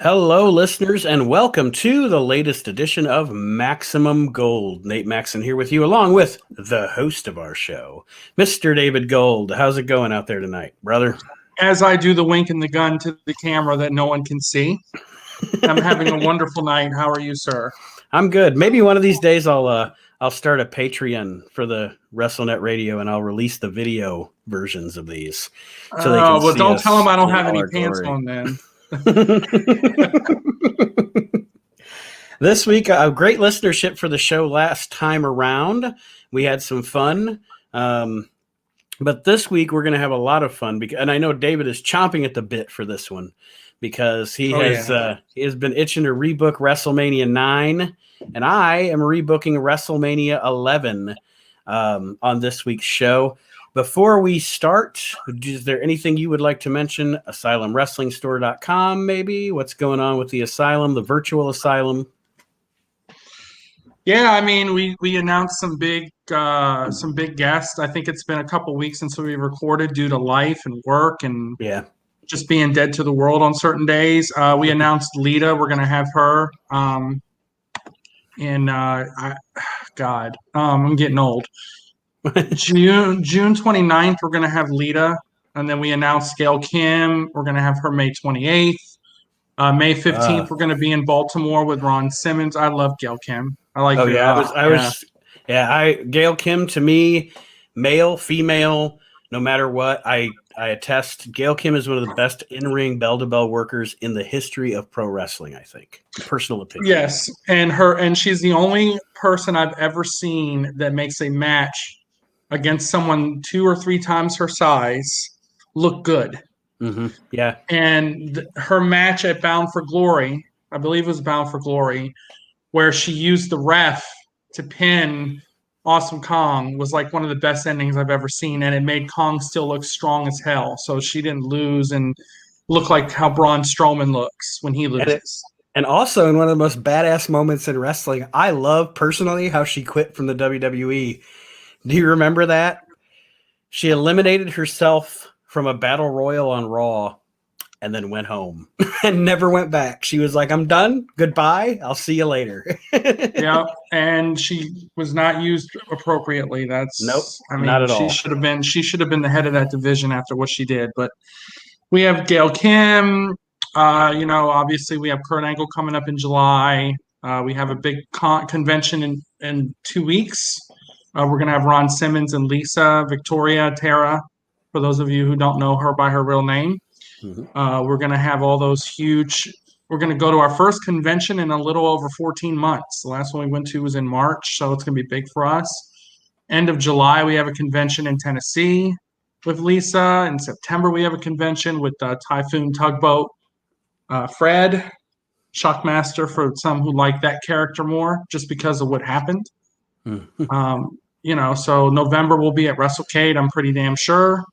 Hello, listeners, and welcome to the latest edition of Maximum Gold. Nate Maxon here with you, along with the host of our show, Mr. David Gold. How's it going out there tonight, brother? As I do the wink and the gun to the camera that no one can see, I'm having a wonderful night. How are you, sir? I'm good. Maybe one of these days I'll start a Patreon for the WrestleNet Radio, and I'll release the video versions of these. So they can well, don't tell them I don't have any pants on then. This week, a great listenership for the show last time around. We had some fun. But this week, we're going to have a lot of fun. And I know David is chomping at the bit for this one because he has been itching to rebook WrestleMania 9. And I am rebooking WrestleMania 11 on this week's show. Before we start, is there anything you would like to mention? AsylumWrestlingStore.com, maybe? What's going on with the Asylum, the virtual Asylum? Yeah, I mean, we announced some big guests. I think it's been a couple weeks since we recorded due to life and work and just being dead to the world on certain days. We announced Lita. We're going to have her. I'm getting old. June 29th, we're going to have Lita, and then we announced Gail Kim. We're going to have her May 28th. May 15th, we're going to be in Baltimore with Ron Simmons. I love Gail Kim. I like her. Gail Kim, to me, male, female, no matter what, I attest. Gail Kim is one of the best in-ring bell-to-bell workers in the history of pro wrestling, I think. Personal opinion. Yes, and she's the only person I've ever seen that makes a match against someone 2 or 3 times her size look good. Mm-hmm. Yeah. And her match at Bound for Glory, I believe it was Bound for Glory, where she used the ref to pin Awesome Kong, was like one of the best endings I've ever seen, and it made Kong still look strong as hell. So she didn't lose and look like how Braun Strowman looks when he loses. And also in one of the most badass moments in wrestling, I love personally how she quit from the WWE. Do you remember that? She eliminated herself from a battle royal on Raw and then went home and never went back. She was like, I'm done. Goodbye. I'll see you later. Yeah. And she was not used appropriately. Nope. Not at all. She should have been the head of that division after what she did. But we have Gail Kim. Obviously we have Kurt Angle coming up in July. We have a big convention in 2 weeks. We're going to have Ron Simmons and Lisa, Victoria, Tara, for those of you who don't know her by her real name. Mm-hmm. We're going to have all those we're going to go to our first convention in a little over 14 months. The last one we went to was in March, so it's going to be big for us. End of July, we have a convention in Tennessee with Lisa. In September, we have a convention with Typhoon Tugboat. Fred, Shockmaster for some who like that character more just because of what happened. Mm-hmm. So November we'll be at WrestleCade, I'm pretty damn sure.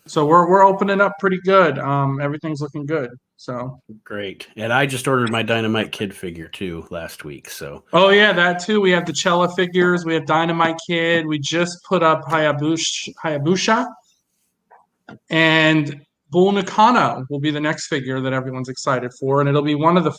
So we're opening up pretty good. Everything's looking good. So great. And I just ordered my Dynamite Kid figure too last week. So that too. We have the Cella figures. We have Dynamite Kid. We just put up Hayabusa, and Bull Nakano will be the next figure that everyone's excited for, and it'll be one of the.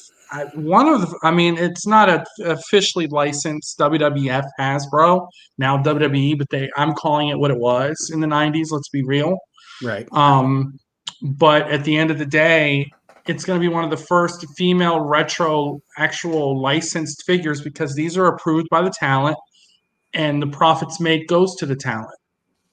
I mean, it's not a officially licensed WWF Hasbro now WWE, but I'm calling it what it was in the 90s. Let's be real. Right. But at the end of the day, it's going to be one of the first female retro actual licensed figures because these are approved by the talent and the profits made goes to the talent.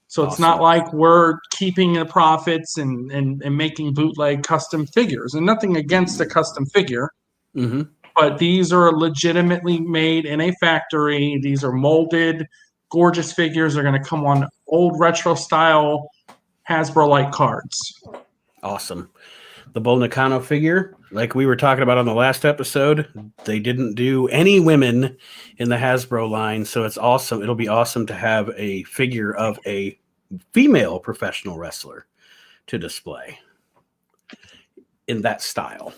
So It's not like we're keeping the profits and making bootleg custom figures, and nothing against a custom figure. Mm-hmm. But these are legitimately made in a factory. These are molded, gorgeous figures. They're going to come on old retro style Hasbro-like cards. Awesome. The Bull Nakano figure, like we were talking about on the last episode, they didn't do any women in the Hasbro line, so it's awesome. It'll be awesome to have a figure of a female professional wrestler to display in that style.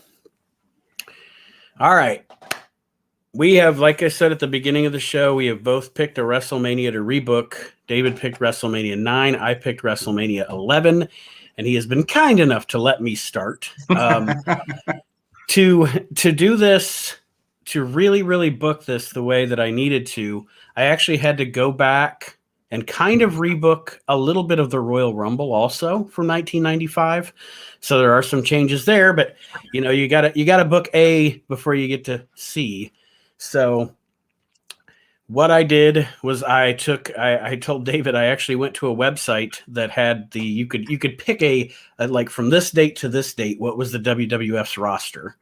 All right. We have, like I said at the beginning of the show, we have both picked a WrestleMania to rebook. David picked WrestleMania 9. I picked WrestleMania 11. And he has been kind enough to let me start. to do this, to really book this the way that I needed to, I actually had to go back and kind of rebook a little bit of the Royal Rumble also from 1995. So there are some changes there, but you gotta book A before you get to C. So what I did was I told David I actually went to a website that had you could pick a like from this date to this date, what was the WWF's roster.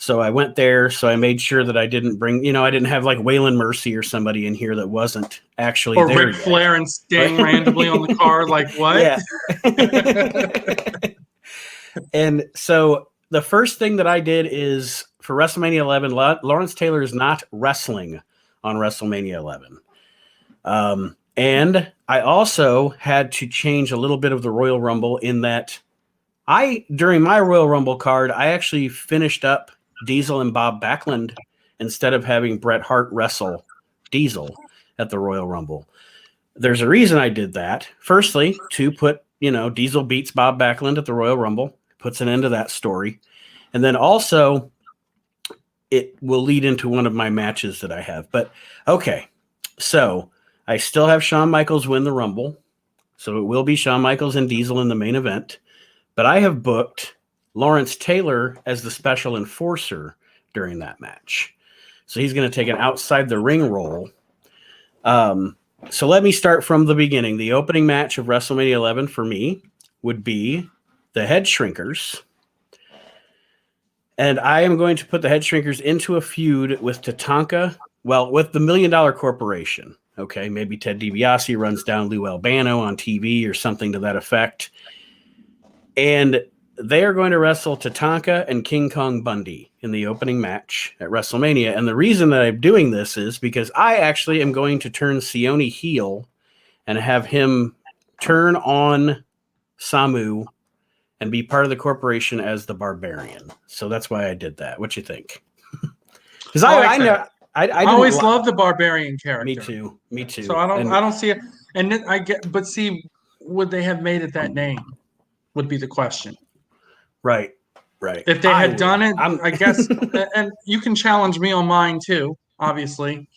So I went there. So I made sure that I didn't bring, I didn't have like Waylon Mercy or somebody in here that wasn't actually or there. Ric Flair and Sting randomly on the card. Like what? Yeah. And so the first thing that I did is for WrestleMania 11, Lawrence Taylor is not wrestling on WrestleMania 11. And I also had to change a little bit of the Royal Rumble in that during my Royal Rumble card, I actually finished up Diesel and Bob Backlund instead of having Bret Hart wrestle Diesel at the Royal Rumble. There's a reason I did that. Firstly, to put, Diesel beats Bob Backlund at the Royal Rumble, puts an end to that story. And then also it will lead into one of my matches that I have. But okay, so I still have Shawn Michaels win the Rumble. So it will be Shawn Michaels and Diesel in the main event. But I have booked Lawrence Taylor as the special enforcer during that match. So he's going to take an outside the ring role. So let me start from the beginning. The opening match of WrestleMania 11 for me would be the Head Shrinkers. And I am going to put the Head Shrinkers into a feud with Tatanka, with the $1 Million Corporation. Okay, maybe Ted DiBiase runs down Lou Albano on TV or something to that effect. And they are going to wrestle Tatanka and King Kong Bundy in the opening match at WrestleMania. And the reason that I'm doing this is because I actually am going to turn Sione heel and have him turn on Samu and be part of the corporation as the Barbarian. So that's why I did that. What you think? Because I always loved the Barbarian character. Me too. So I don't see it. And then but see, would they have made it that name? Would be the question. Right. If they had done it, I guess, and you can challenge me on mine too, obviously.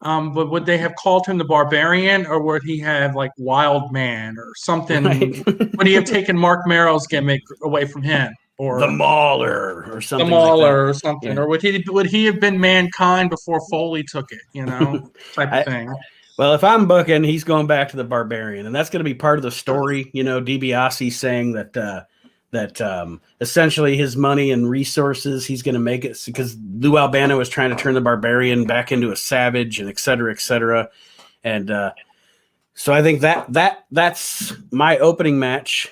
But would they have called him the Barbarian, or would he have like Wild Man or something? Right. Would he have taken Mark Merrill's gimmick away from him, or the Mauler, or something? The Mauler, like or something, yeah. Or would he have been Mankind before Foley took it? Type of thing. Well, if I'm booking, he's going back to the Barbarian, and that's going to be part of the story. DiBiase saying that essentially his money and resources, he's going to make it because Lou Albano is trying to turn the Barbarian back into a savage, and et cetera, et cetera. And so I think that's my opening match.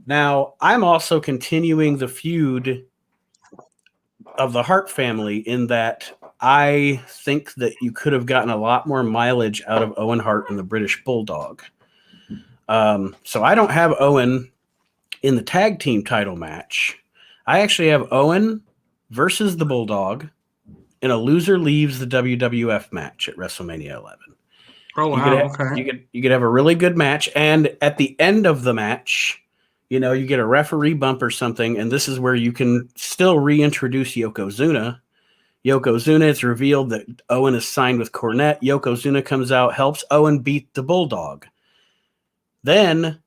Now, I'm also continuing the feud of the Hart family in that I think that you could have gotten a lot more mileage out of Owen Hart and the British Bulldog. So I don't have Owen in the tag team title match. I actually have Owen versus the Bulldog in a loser leaves the WWF match at WrestleMania 11. Oh, wow. Okay. You could have a really good match. And at the end of the match, you get a referee bump or something. And this is where you can still reintroduce Yokozuna. Yokozuna, it's revealed that Owen is signed with Cornette. Yokozuna comes out, helps Owen beat the Bulldog. Then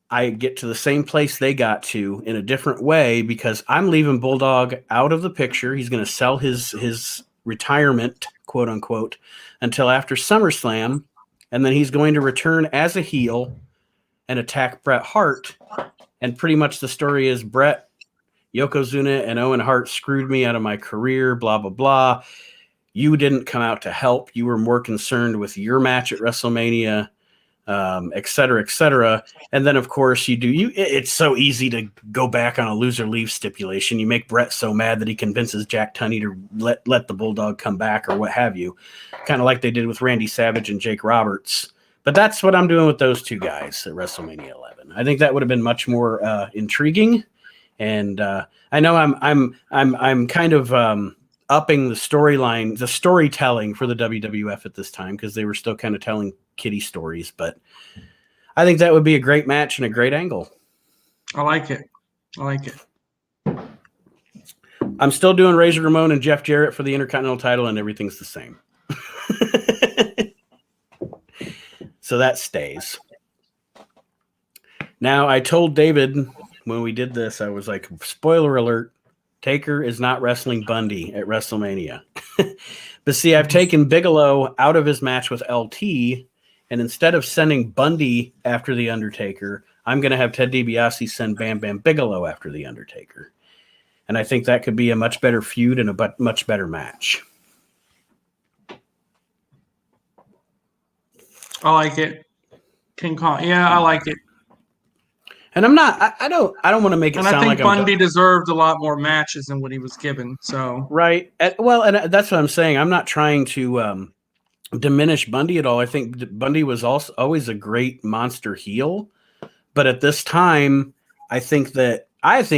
I get to the same place they got to in a different way because I'm leaving Bulldog out of the picture. He's going to sell his retirement, quote unquote, until after SummerSlam. And then he's going to return as a heel and attack Bret Hart. And pretty much the story is Bret, Yokozuna, and Owen Hart screwed me out of my career, blah, blah, blah. You didn't come out to help. You were more concerned with your match at WrestleMania, et cetera, et cetera. And then, of course, it's so easy to go back on a loser leave stipulation. You make Bret so mad that he convinces Jack Tunney to let the Bulldog come back or what have you. Kind of like they did with Randy Savage and Jake Roberts. But that's what I'm doing with those two guys at WrestleMania 11. I think that would have been much more intriguing. And I know I'm kind of upping the storyline, the storytelling for the WWF at this time because they were still kind of telling kiddie stories. But I think that would be a great match and a great angle. I like it. I'm still doing Razor Ramon and Jeff Jarrett for the Intercontinental title, and everything's the same. So that stays. Now, I told David when we did this, I was like, spoiler alert, Taker is not wrestling Bundy at WrestleMania. But see, I've taken Bigelow out of his match with LT, and instead of sending Bundy after The Undertaker, I'm going to have Ted DiBiase send Bam Bam Bigelow after The Undertaker. And I think that could be a much better feud and a much better match. I like it. King Kong. Yeah, I like it. And I'm not. I don't want to make it sound like Bundy deserved a lot more matches than what he was given. So right. Well, and that's what I'm saying. I'm not trying to diminish Bundy at all. I think Bundy was also always a great monster heel, but at this time, I think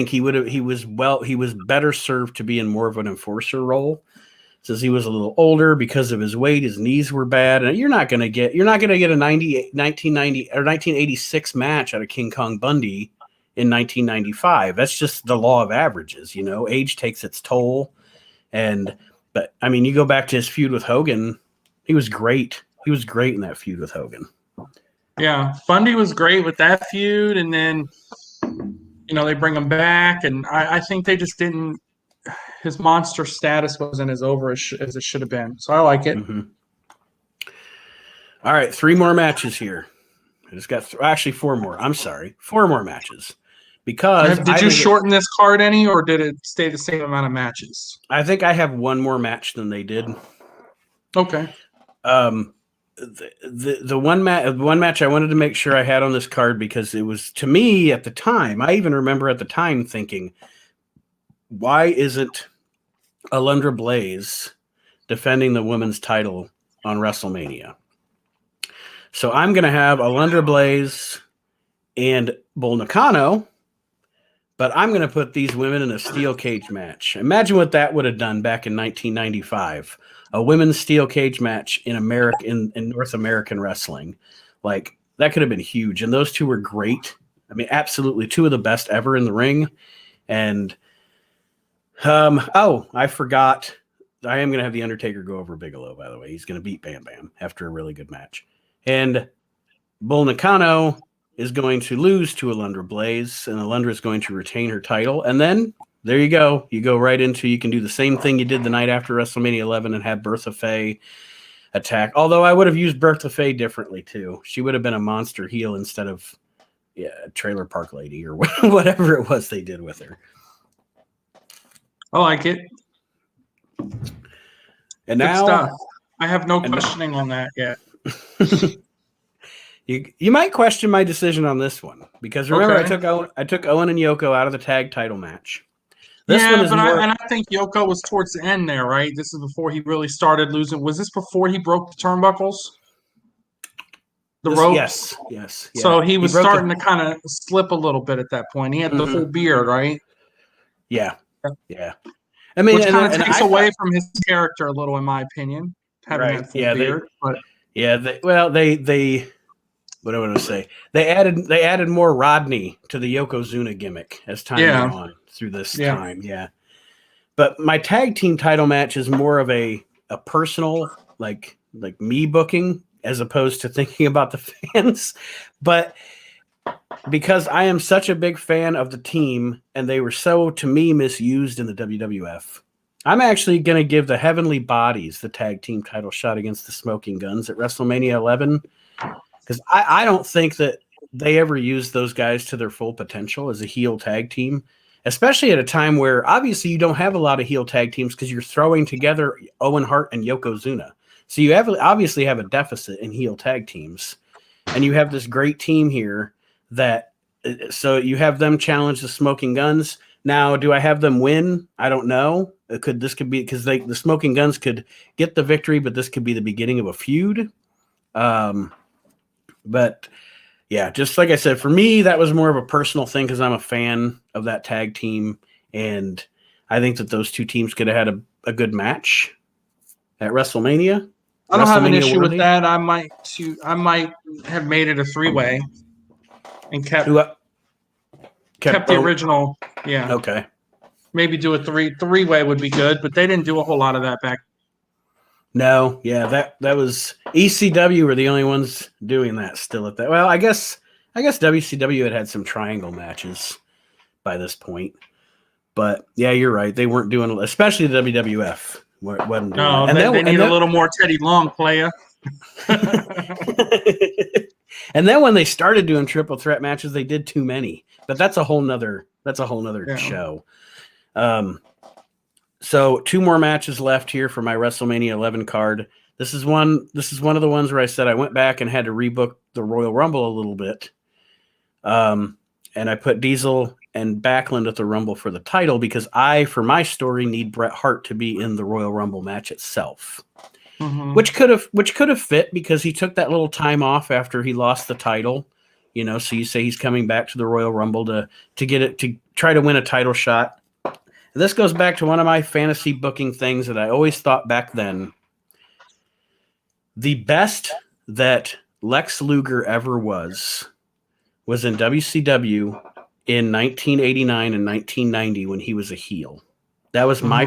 he was better served to be in more of an enforcer role, since he was a little older because of his weight. His knees were bad, and you're not going to get a 1990 or 1986 match out of King Kong Bundy in 1995. That's just the law of averages. Age takes its toll. But I mean, you go back to his feud with Hogan. He was great. He was great in that feud with Hogan. Yeah, Bundy was great with that feud, and then they bring him back, and I think they just didn't. His monster status wasn't as over as it should have been. So I like it. Mm-hmm. All right, 3 more matches here. I just got actually 4 more. I'm sorry, 4 more matches. Because did you shorten this card any, or did it stay the same amount of matches? I think I have 1 more match than they did. Okay. The one match I wanted to make sure I had on this card, because it was, to me at the time, I even remember at the time thinking, why isn't Alundra Blaze defending the women's title on WrestleMania? So I'm going to have Alundra Blaze and Bull Nakano, but I'm going to put these women in a steel cage match. Imagine what that would have done back in 1995. A women's steel cage match in North American wrestling. Like, that could have been huge. And those two were great. I mean, absolutely 2 of the best ever in the ring. And I forgot. I am going to have The Undertaker go over Bigelow, by the way. He's going to beat Bam Bam after a really good match. And Bull Nakano is going to lose to Alundra Blaze, and Alundra is going to retain her title. And then there you go. You go right into, you can do the same thing you did the night after WrestleMania 11 and have Bertha Faye attack. Although I would have used Bertha Faye differently too. She would have been a monster heel instead of a trailer park lady or whatever it was they did with her. I like it. And now, stuff. I have no questioning on that yet. You might question my decision on this one, because remember, I took Owen and Yoko out of the tag title match. I think Yoko was towards the end there, right? This is before he really started losing. Was this before he broke the turnbuckles? The ropes? Yes. Yeah. So he was starting to kind of slip a little bit at that point. He had the full beard, right? Yeah. I mean, which kind of takes away from his character a little, in my opinion, having that full beard. They what do I want to say? They added more Rodney to the Yokozuna gimmick as time went on through this time. Yeah. But my tag team title match is more of a personal, like me booking, as opposed to thinking about the fans. But because I am such a big fan of the team, and they were so, to me, misused in the WWF, I'm actually going to give the Heavenly Bodies the tag team title shot against the Smoking Guns at WrestleMania 11, because I don't think that they ever used those guys to their full potential as a heel tag team, especially at a time where obviously you don't have a lot of heel tag teams because you're throwing together Owen Hart and Yokozuna. So you obviously have a deficit in heel tag teams, and you have this great team here so you have them challenge the Smoking Guns. Now, do I have them win? I don't know. This could be because the Smoking Guns could get the victory, but this could be the beginning of a feud. But yeah, just like I said, for me, that was more of a personal thing because I'm a fan of that tag team, and I think that those two teams could have had a good match at WrestleMania. I don't have an issue with that. I might have made it a 3-way and kept the original. Yeah. Okay. Maybe do a three-way would be good, but they didn't do a whole lot of that back. No, yeah, that was ECW were the only ones doing that still at that. Well, I guess WCW had some triangle matches by this point. But yeah, you're right. They weren't doing, especially the WWF. Wasn't doing No, that. they need a little more Teddy Long, playa. And then when they started doing triple threat matches, they did too many. But that's a whole nother show. So 2 more matches left here for my WrestleMania 11 card. This is one of the ones where I said I went back and had to rebook the Royal Rumble a little bit. And I put Diesel and Backlund at the Rumble for the title because I, for my story, need Bret Hart to be in the Royal Rumble match itself. Mm-hmm. Which could have fit because he took that little time off after he lost the title. You know, so you say he's coming back to the Royal Rumble to get it, to try to win a title shot. And this goes back to one of my fantasy booking things that I always thought back then. The best that Lex Luger ever was in WCW in 1989 and 1990 when he was a heel. That was my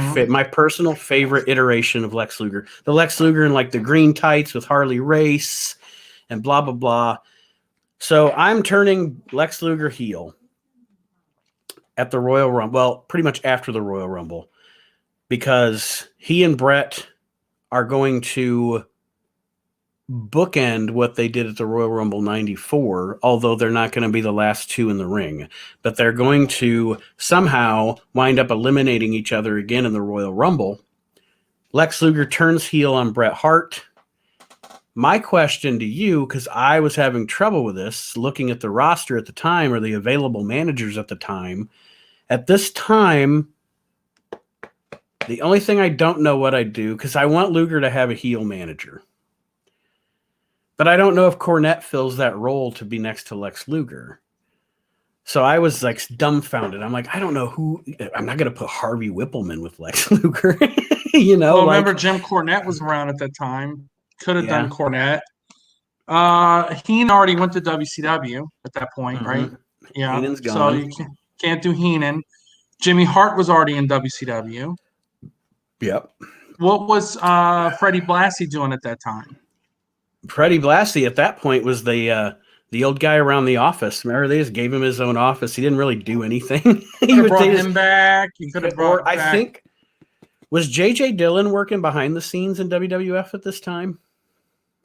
personal favorite iteration of Lex Luger. The Lex Luger in like the green tights with Harley Race and blah, blah, blah. So I'm turning Lex Luger heel at the Royal Rumble. Well, pretty much after the Royal Rumble, because he and Bret are going to bookend what they did at the Royal Rumble 94, although they're not going to be the last 2 in the ring. But they're going to somehow wind up eliminating each other again in the Royal Rumble. Lex Luger turns heel on Bret Hart. My question to you, because I was having trouble with this, looking at the roster at the time or the available managers at the time. At this time, the only thing I don't know what I'd do, because I want Luger to have a heel manager. But I don't know if Cornette fills that role to be next to Lex Luger. So I was like dumbfounded. I'm like, I don't know who. I'm not going to put Harvey Whippleman with Lex Luger. You know, well, remember Jim Cornette was around at that time. Could have done Cornette. Heenan already went to WCW at that point, right? Yeah. Heenan's gone. So you can't do Heenan. Jimmy Hart was already in WCW. Yep. What was Freddie Blassie doing at that time? Freddie Blassie at that point was the old guy around the office. Remember, they just gave him his own office. He didn't really do anything. You brought him back. You could have brought him back. I think, was J.J. Dillon working behind the scenes in WWF at this time?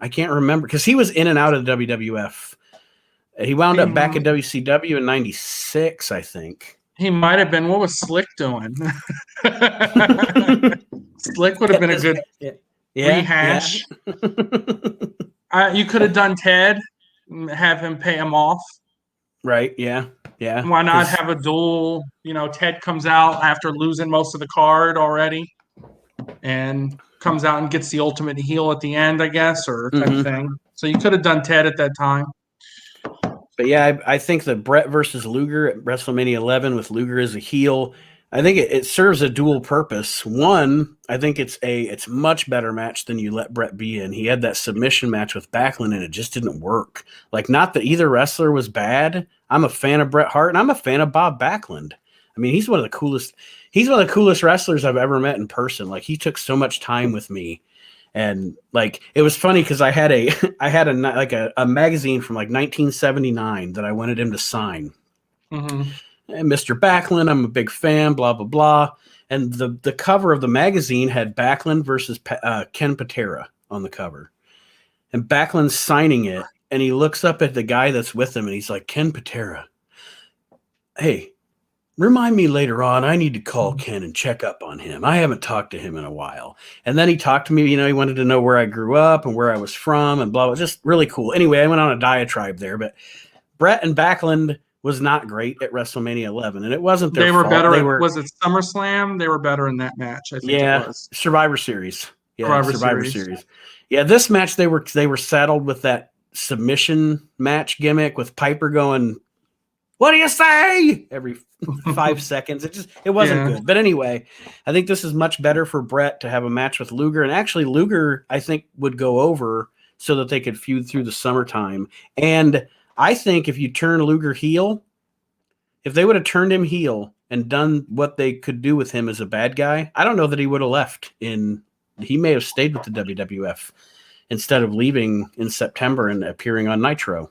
I can't remember because he was in and out of the WWF. He wound up back at WCW in '96, I think. He might have been. What was Slick doing? Slick would have been a good rehash. Yeah. You could have done Ted, have him pay him off. Right, yeah. Why not have a duel? You know, Ted comes out after losing most of the card already and comes out and gets the ultimate heel at the end, I guess, or type of thing. So you could have done Ted at that time. But yeah, I think the Bret versus Luger at WrestleMania 11 with Luger as a heel, I think it serves a dual purpose. One, I think it's much better match than you let Bret be in. He had that submission match with Backlund, and it just didn't work. Like, not that either wrestler was bad. I'm a fan of Bret Hart, and I'm a fan of Bob Backlund. I mean, he's one of the coolest wrestlers I've ever met in person. Like, he took so much time with me. And like, it was funny because I had a magazine from like 1979 that I wanted him to sign. And Mr. Backlund, I'm a big fan, blah, blah, blah. And the cover of the magazine had Backlund versus Ken Patera on the cover. And Backlund's signing it, and he looks up at the guy that's with him, and he's like, Ken Patera, hey, remind me later on, I need to call Ken and check up on him. I haven't talked to him in a while. And then he talked to me, you know, he wanted to know where I grew up and where I was from and blah, blah. Just really cool. Anyway, I went on a diatribe there, but Bret and Backlund was not great at WrestleMania 11, and it wasn't their fault. Better. Was it SummerSlam? They were better in that match, I think it was. Survivor Series. Yeah, Survivor Series. Yeah, this match, they were saddled with that submission match gimmick with Piper going, what do you say? Every 5 seconds. It wasn't good. But anyway, I think this is much better for Bret to have a match with Luger. And actually, Luger, I think, would go over so that they could feud through the summertime. And I think if you turn Luger heel, if they would have turned him heel and done what they could do with him as a bad guy, I don't know that he would have left he may have stayed with the WWF instead of leaving in September and appearing on Nitro.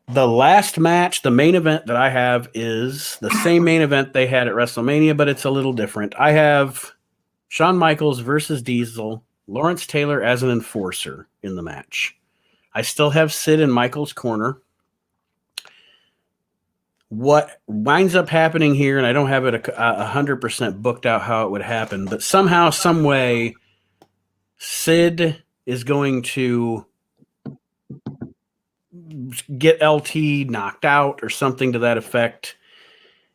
The last match, the main event that I have is the same main event they had at WrestleMania, but it's a little different. I have Shawn Michaels versus Diesel, Lawrence Taylor as an enforcer in the match. I still have Sid in Michaels' corner. What winds up happening here, and I don't have it 100% booked out how it would happen, but somehow, some way, Sid is going to get LT knocked out or something to that effect.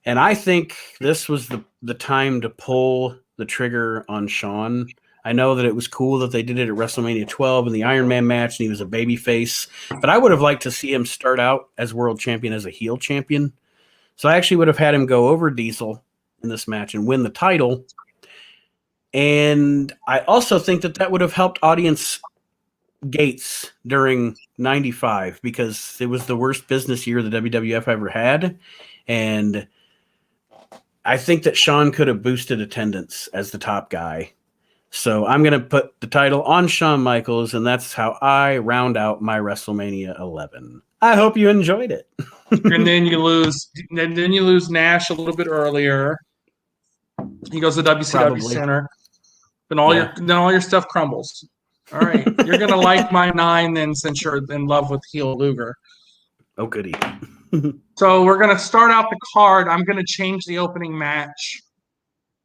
And I think this was the time to pull the trigger on Shawn. I know that it was cool that they did it at WrestleMania 12 in the Iron Man match, and he was a babyface. But I would have liked to see him start out as world champion, as a heel champion. So I actually would have had him go over Diesel in this match and win the title. And I also think that would have helped audience gates during 95, because it was the worst business year the WWF ever had. And I think that Shawn could have boosted attendance as the top guy. So I'm going to put the title on Shawn Michaels, and that's how I round out my WrestleMania 11. I hope you enjoyed it. And then you lose Nash a little bit earlier. He goes to the WCW Probably. Center. Then all your stuff crumbles. All right. You're gonna like my 9 then, since you're in love with heel Luger. Oh goody. So we're gonna start out the card. I'm gonna change the opening match.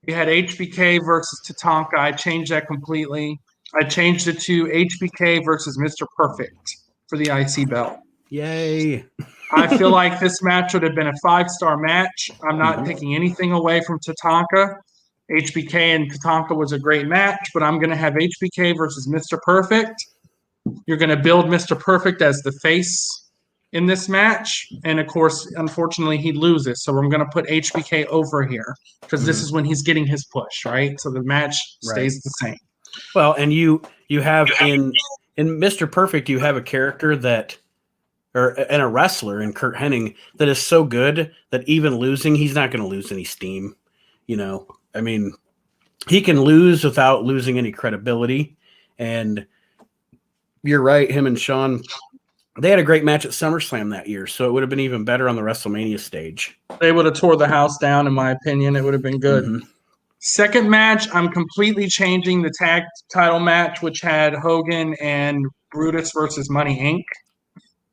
We had HBK versus Tatanka. I changed that completely. I changed it to HBK versus Mr. Perfect for the IC belt. Yay. I feel like this match would have been a 5-star match. I'm not taking anything away from Tatanka. HBK and Tatanka was a great match, but I'm going to have HBK versus Mr. Perfect. You're going to build Mr. Perfect as the face in this match. And, of course, unfortunately, he loses. So I'm going to put HBK over here because this is when he's getting his push, right? So the match stays the same. Well, and you have in Mr. Perfect, you have a character and a wrestler in Kurt Hennig that is so good that even losing, he's not going to lose any steam. You know, I mean, he can lose without losing any credibility. And you're right, him and Shawn, they had a great match at SummerSlam that year, so it would have been even better on the WrestleMania stage. They would have tore the house down, in my opinion. It would have been good. Second match, I'm completely changing the tag title match, which had Hogan and Brutus versus Money Inc.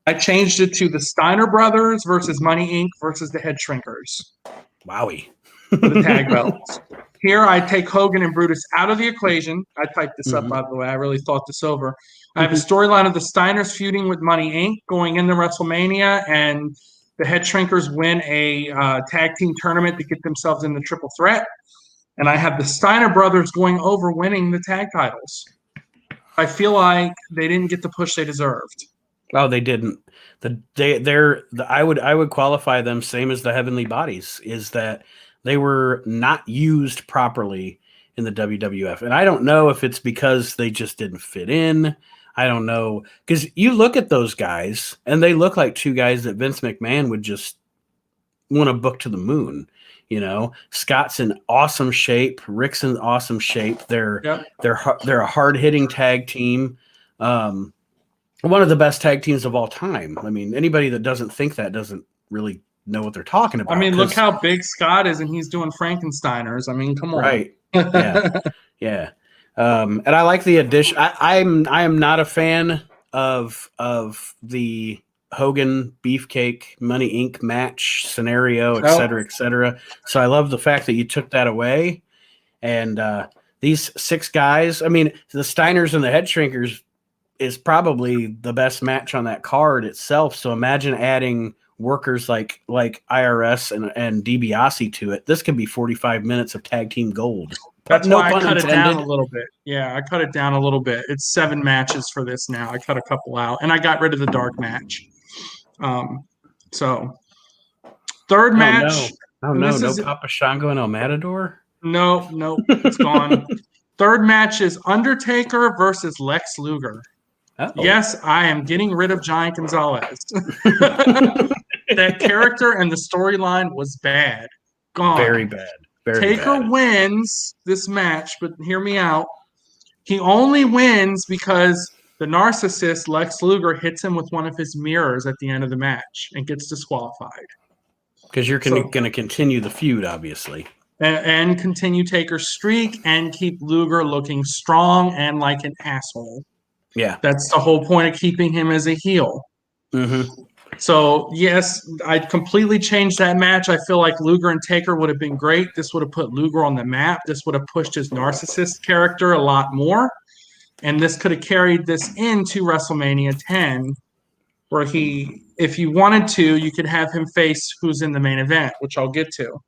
I changed it to the Steiner Brothers versus Money Inc. versus the Head Shrinkers. Wowie. For the tag belts. Here, I take Hogan and Brutus out of the equation. I typed this up, by the way. I really thought this over. I have a storyline of the Steiners feuding with Money Inc. going into WrestleMania, and the Head Shrinkers win a tag team tournament to get themselves in the triple threat. And I have the Steiner Brothers going over winning the tag titles. I feel like they didn't get the push they deserved. Oh, they didn't. I would qualify them same as the Heavenly Bodies, is that they were not used properly in the WWF. And I don't know if it's because they just didn't fit in. I don't know. Because you look at those guys, and they look like two guys that Vince McMahon would just want to book to the moon. You know, Scott's in awesome shape. Rick's in awesome shape. They're a hard-hitting tag team. One of the best tag teams of all time. I mean, anybody that doesn't think that doesn't really know what they're talking about. I mean, look how big Scott is, and he's doing Frankensteiners. I mean, come on. Right. Yeah. And I like the addition. I am not a fan of the Hogan Beefcake Money Inc. match scenario, et cetera, et cetera. So I love the fact that you took that away. And these 6 guys, I mean, the Steiners and the Head Shrinkers is probably the best match on that card itself. So imagine adding workers like IRS and DiBiase to it. This could be 45 minutes of tag team gold. That's why I cut it down a little bit. Yeah, I cut it down a little bit. It's 7 matches for this now. I cut a couple out, and I got rid of the dark match. So third match. No Papa Shango and El Matador? No, it's gone. Third match is Undertaker versus Lex Luger. Uh-oh. Yes, I am getting rid of Giant Gonzalez. That character and the storyline was bad. Gone. Very bad. Very Taker bad. wins this match, but hear me out. He only wins because the narcissist Lex Luger hits him with one of his mirrors at the end of the match and gets disqualified. Because you're going to continue the feud, obviously. And continue Taker's streak and keep Luger looking strong and like an asshole. Yeah. That's the whole point of keeping him as a heel. Mm-hmm. So, yes, I completely changed that match. I feel like Luger and Taker would have been great. This would have put Luger on the map. This would have pushed his narcissist character a lot more. And this could have carried this into WrestleMania 10, where he, if you wanted to, you could have him face who's in the main event, which I'll get to.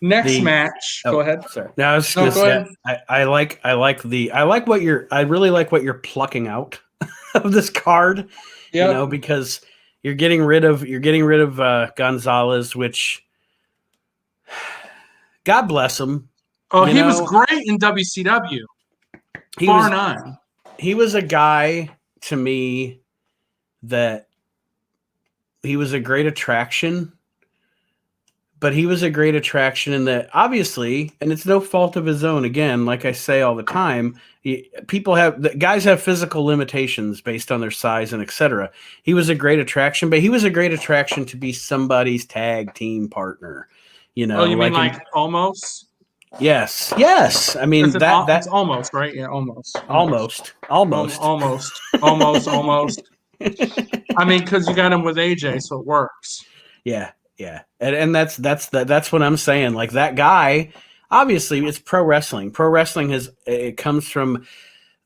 Next match. Go ahead. Sorry. No, I was just gonna say, I really like what you're plucking out of this card. Yep. You know, because you're getting rid of Gonzalez, which God bless him. Oh, he was great in WCW. Bar none. He was a guy to me that he was a great attraction, but he was a great attraction in that, obviously, and it's no fault of his own. Again, like I say all the time, guys have physical limitations based on their size and etc. He was a great attraction, but he was a great attraction to be somebody's tag team partner. You know, oh, you mean like almost? Yes. I mean that's almost right. Yeah, almost. Almost. I mean, because you got him with AJ, so it works. Yeah. And that's what I'm saying. Like, that guy, obviously, it's pro wrestling. Pro wrestling it comes from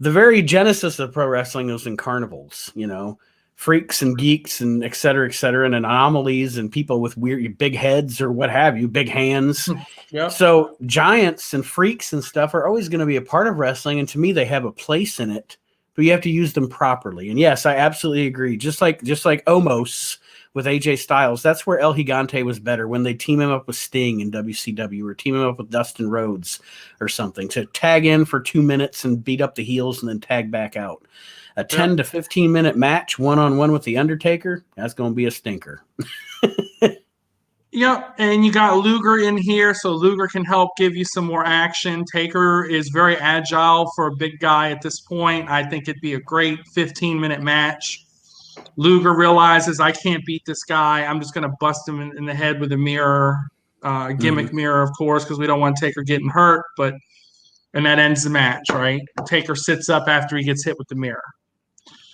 the very genesis of pro wrestling was in carnivals, you know, freaks and geeks and et cetera, and anomalies and people with weird big heads or what have you, big hands. Yep. So giants and freaks and stuff are always going to be a part of wrestling. And to me, they have a place in it, but you have to use them properly. And yes, I absolutely agree. Just like Omos with AJ Styles, that's where El Gigante was better, when they team him up with Sting in WCW or team him up with Dustin Rhodes or something, to tag in for 2 minutes and beat up the heels and then tag back out. A 10 to 15 minute match one-on-one with The Undertaker, that's going to be a stinker. Yep, and you got Luger in here, so Luger can help give you some more action. Taker is very agile for a big guy at this point. I think it'd be a great 15-minute match. Luger realizes, I can't beat this guy. I'm just going to bust him in the head with a mirror, gimmick mirror, of course, because we don't want Taker getting hurt. And that ends the match, right? Taker sits up after he gets hit with the mirror.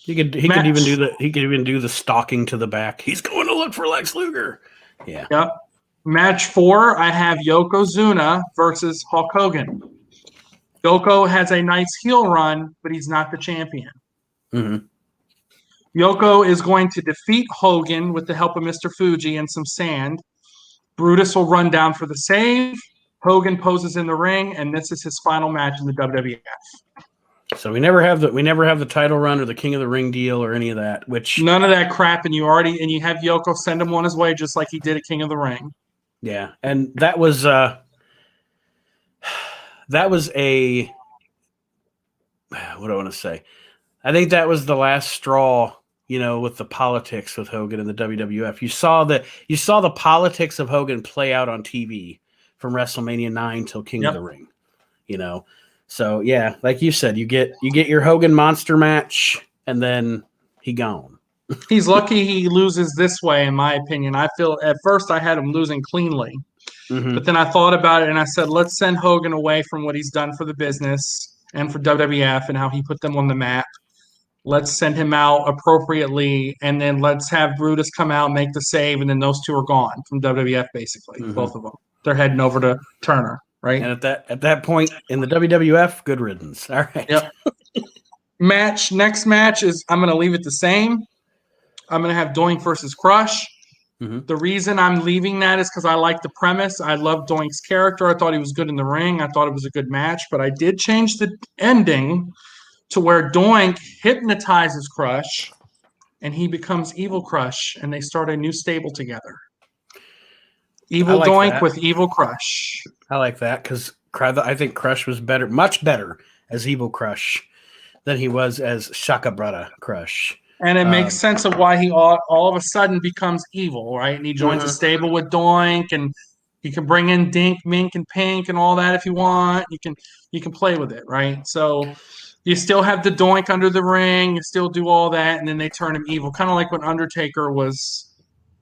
He could even do the stalking to the back. He's going to look for Lex Luger. Yeah. Yep. Match 4, I have Yokozuna versus Hulk Hogan. Yoko has a nice heel run, but he's not the champion. Mm-hmm. Yoko is going to defeat Hogan with the help of Mr. Fuji and some sand. Brutus will run down for the save. Hogan poses in the ring, and this is his final match in the WWF. So we never have the title run or the King of the Ring deal or any of that. Which none of that crap, and you have Yoko send him on his way just like he did at King of the Ring. Yeah, and that was a what do I want to say? I think that was the last straw, you know, with the politics with Hogan and the WWF. You saw the politics of Hogan play out on TV from WrestleMania 9 till King of the Ring, you know. So yeah, like you said, you get your Hogan monster match, and then he gone. He's lucky he loses this way, in my opinion. I feel at first I had him losing cleanly, but then I thought about it and I said, let's send Hogan away from what he's done for the business and for WWF and how he put them on the map. Let's send him out appropriately, and then let's have Brutus come out, make the save, and then those two are gone from WWF, basically, both of them. They're heading over to Turner. Right. And at that point in the WWF, good riddance. All right. Yep. Next match is, I'm going to leave it the same. I'm going to have Doink versus Crush. Mm-hmm. The reason I'm leaving that is because I like the premise. I love Doink's character. I thought he was good in the ring. I thought it was a good match, but I did change the ending to where Doink hypnotizes Crush and he becomes Evil Crush, and they start a new stable together. Evil Doink with Evil Crush. I like that because I think Crush was much better as Evil Crush than he was as Shaka Brada Crush. And it makes sense of why he all of a sudden becomes evil, right? And he joins a stable with Doink, and you can bring in Dink, Mink, and Pink, and all that if you want. You can play with it, right? So you still have the Doink under the ring, you still do all that, and then they turn him evil, kind of like when Undertaker was,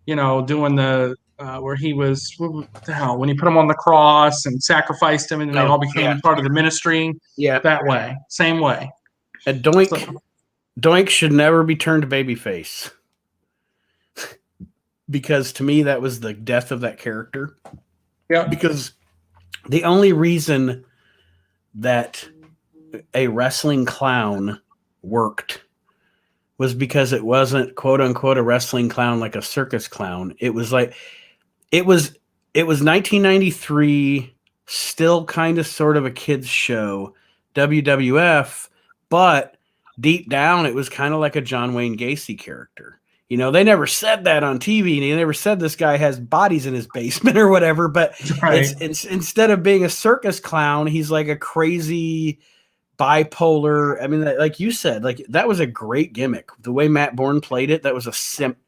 doing the where he was what the hell when he put him on the cross and sacrificed him, and then they all became part of the ministry. Yeah, that way, same way. And Doink should never be turned babyface. Because to me, that was the death of that character. Yeah. Because the only reason that a wrestling clown worked was because it wasn't quote unquote a wrestling clown like a circus clown. It was 1993, still kind of sort of a kids show, WWF, but deep down it was kind of like a John Wayne Gacy character. They never said that on TV. They never said this guy has bodies in his basement or whatever, but it's instead of being a circus clown, he's like a crazy bipolar. I mean, like you said, like that was a great gimmick. The way Matt Bourne played it, that was a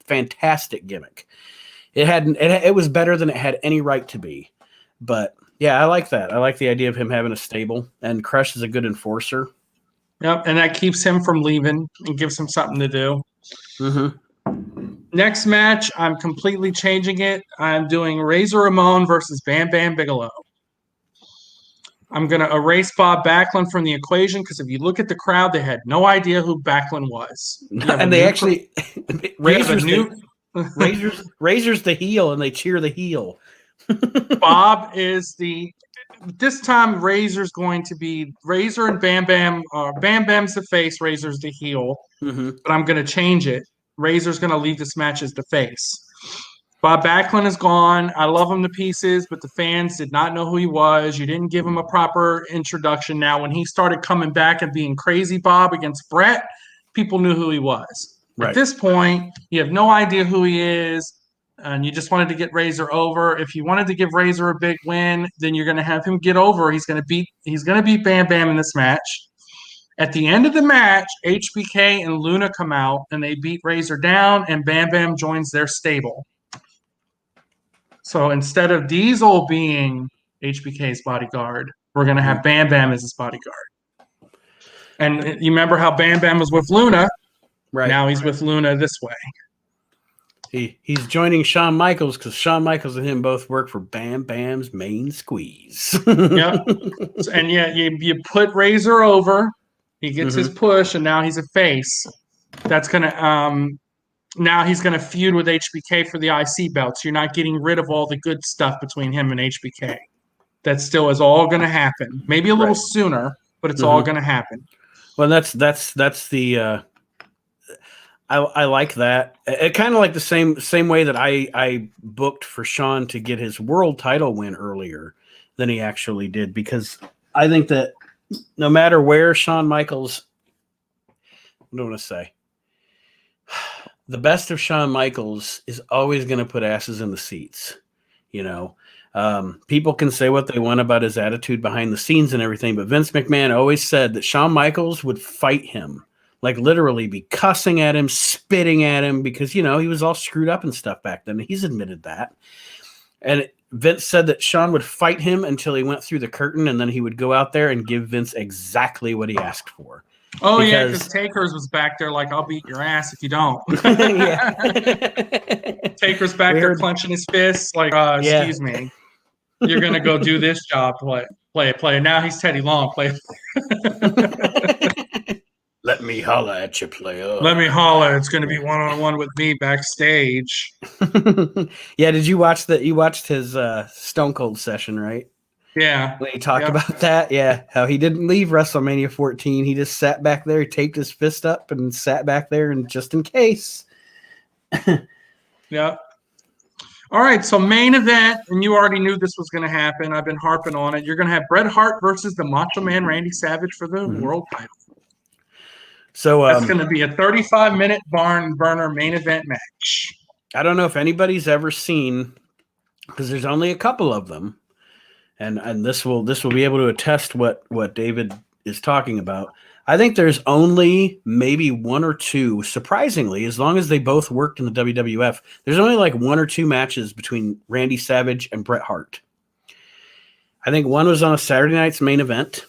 fantastic gimmick. It was better than it had any right to be. But yeah, I like that. I like the idea of him having a stable, and Crush is a good enforcer. Yep, and that keeps him from leaving and gives him something to do. Mm-hmm. Next match, I'm completely changing it. I'm doing Razor Ramon versus Bam Bam Bigelow. I'm going to erase Bob Backlund from the equation because if you look at the crowd, they had no idea who Backlund was. And they actually Razor's the heel, and they cheer the heel. Bob is this time Razor's going to be Razor and Bam Bam. Bam Bam's the face, Razor's the heel. Mm-hmm. But I'm going to change it. Razor's going to leave this match as the face. Bob Backlund is gone. I love him to pieces, but the fans did not know who he was. You didn't give him a proper introduction. Now, when he started coming back and being Crazy Bob against Brett, people knew who he was. Right. At this point, you have no idea who he is, and you just wanted to get Razor over. If you wanted to give Razor a big win, then you're going to have him get over. He's going to beat Bam Bam in this match. At the end of the match, HBK and Luna come out, and they beat Razor down, and Bam Bam joins their stable. So instead of Diesel being HBK's bodyguard, we're going to have Bam Bam as his bodyguard. And you remember how Bam Bam was with Luna? Right. Now he's with Luna this way. He's joining Shawn Michaels because Shawn Michaels and him both work for Bam Bam's main squeeze. Yep. And yeah, you put Razor over. He gets his push, and now he's a face. That's going to now he's going to feud with HBK for the IC belts. You're not getting rid of all the good stuff between him and HBK. That still is all going to happen. Maybe a little sooner, but it's all going to happen. Well, that's the I like that. It kind of like the same way that I booked for Shawn to get his world title win earlier than he actually did, because I think that no matter where Shawn Michaels, what do I want to say? The best of Shawn Michaels is always going to put asses in the seats. People can say what they want about his attitude behind the scenes and everything, but Vince McMahon always said that Shawn Michaels would fight him, like literally be cussing at him, spitting at him, because, he was all screwed up and stuff back then. He's admitted that. And Vince said that Shawn would fight him until he went through the curtain, and then he would go out there and give Vince exactly what he asked for. Oh, because Taker's was back there like, I'll beat your ass if you don't. Taker's back there clenching his fists like, excuse me. You're going to go do this job, play it. Now he's Teddy Long, play it. Let me holler at you, player. Let me holler. It's going to be one-on-one with me backstage. Yeah, did you watch that? You watched his Stone Cold session, right? Yeah. When he talked about that, how he didn't leave WrestleMania 14. He just sat back there, he taped his fist up and sat back there, and just in case. Yeah. All right, so main event, and you already knew this was going to happen. I've been harping on it. You're going to have Bret Hart versus the Macho Man Randy Savage for the world title. So that's going to be a 35-minute barn burner main event match. I don't know if anybody's ever seen, because there's only a couple of them. And this will be able to attest what David is talking about. I think there's only maybe one or two, surprisingly, as long as they both worked in the WWF, there's only like one or two matches between Randy Savage and Bret Hart. I think one was on a Saturday Night's Main Event,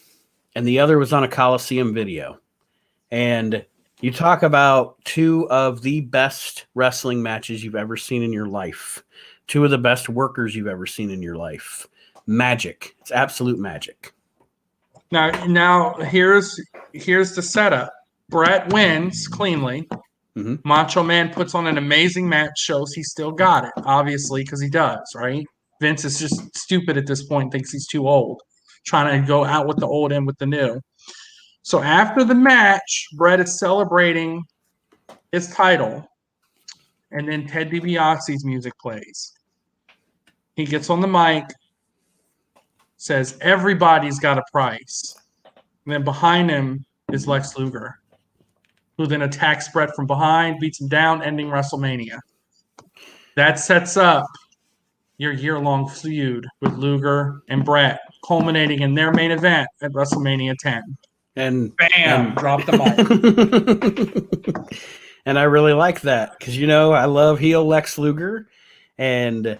and the other was on a Coliseum video. And you talk about two of the best wrestling matches you've ever seen in your life. Two of the best workers you've ever seen in your life. Magic. It's absolute magic. Now here's the setup. Bret wins cleanly. Mm-hmm. Macho Man puts on an amazing match, shows he still got it, obviously, because he does, right? Vince is just stupid at this point, thinks he's too old, trying to go out with the old in with the new. So after the match, Bret is celebrating his title, and then Ted DiBiase's music plays. He gets on the mic, says, everybody's got a price. And then behind him is Lex Luger, who then attacks Bret from behind, beats him down, ending WrestleMania. That sets up your year-long feud with Luger and Bret, culminating in their main event at WrestleMania 10. And bam, drop the mic. And I really like that because, you know, I love heel Lex Luger. And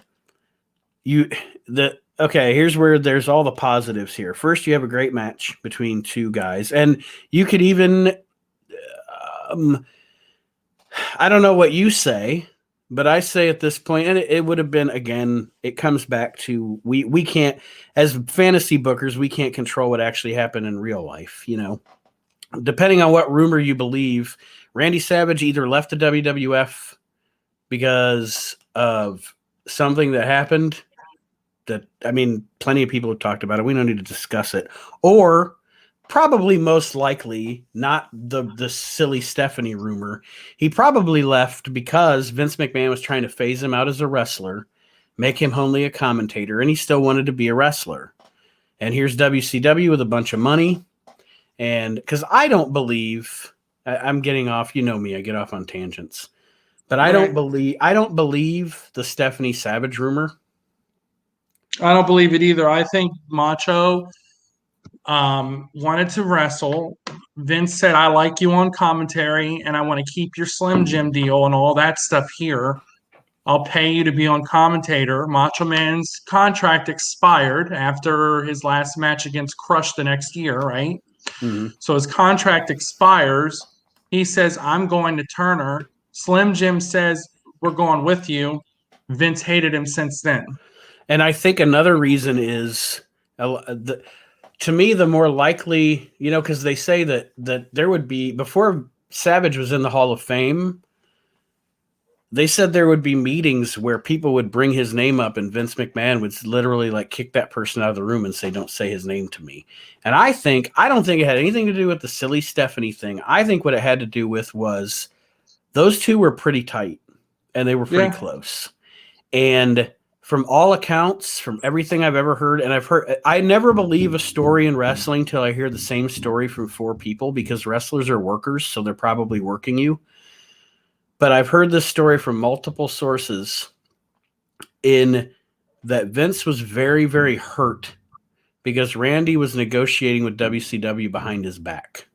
here's where there's all the positives here. First, you have a great match between two guys. And you could even, I don't know what you say, but I say at this point, and it would have been, again, it comes back to we can't, as fantasy bookers, we can't control what actually happened in real life, you know. Depending on what rumor you believe, Randy Savage either left the WWF because of something that happened that, I mean, plenty of people have talked about it. We don't need to discuss it. Or probably most likely not the silly Stephanie rumor. He probably left because Vince McMahon was trying to phase him out as a wrestler, make him only a commentator, and he still wanted to be a wrestler. And here's WCW with a bunch of money. And because I don't believe, I'm getting off, you know me, I get off on tangents. But I don't believe the Stephanie Savage rumor. I don't believe it either. I think Macho wanted to wrestle. Vince said, I like you on commentary, and I want to keep your Slim Jim deal and all that stuff here. I'll pay you to be on commentator. Macho Man's contract expired after his last match against Crush the next year, right? Mm-hmm. So his contract expires. He says, I'm going to Turner. Slim Jim says, we're going with you. Vince hated him since then. And I think another reason is, to me, the more likely, you know, because they say that there would be, before Savage was in the Hall of Fame, they said there would be meetings where people would bring his name up and Vince McMahon would literally like kick that person out of the room and say, don't say his name to me. And I don't think it had anything to do with the silly Stephanie thing. I think what it had to do with was those two were pretty tight and they were pretty close. And from all accounts, from everything I've ever heard, and I never believe a story in wrestling till I hear the same story from four people, because wrestlers are workers, so they're probably working you. But I've heard this story from multiple sources in that Vince was very, very hurt because Randy was negotiating with WCW behind his back.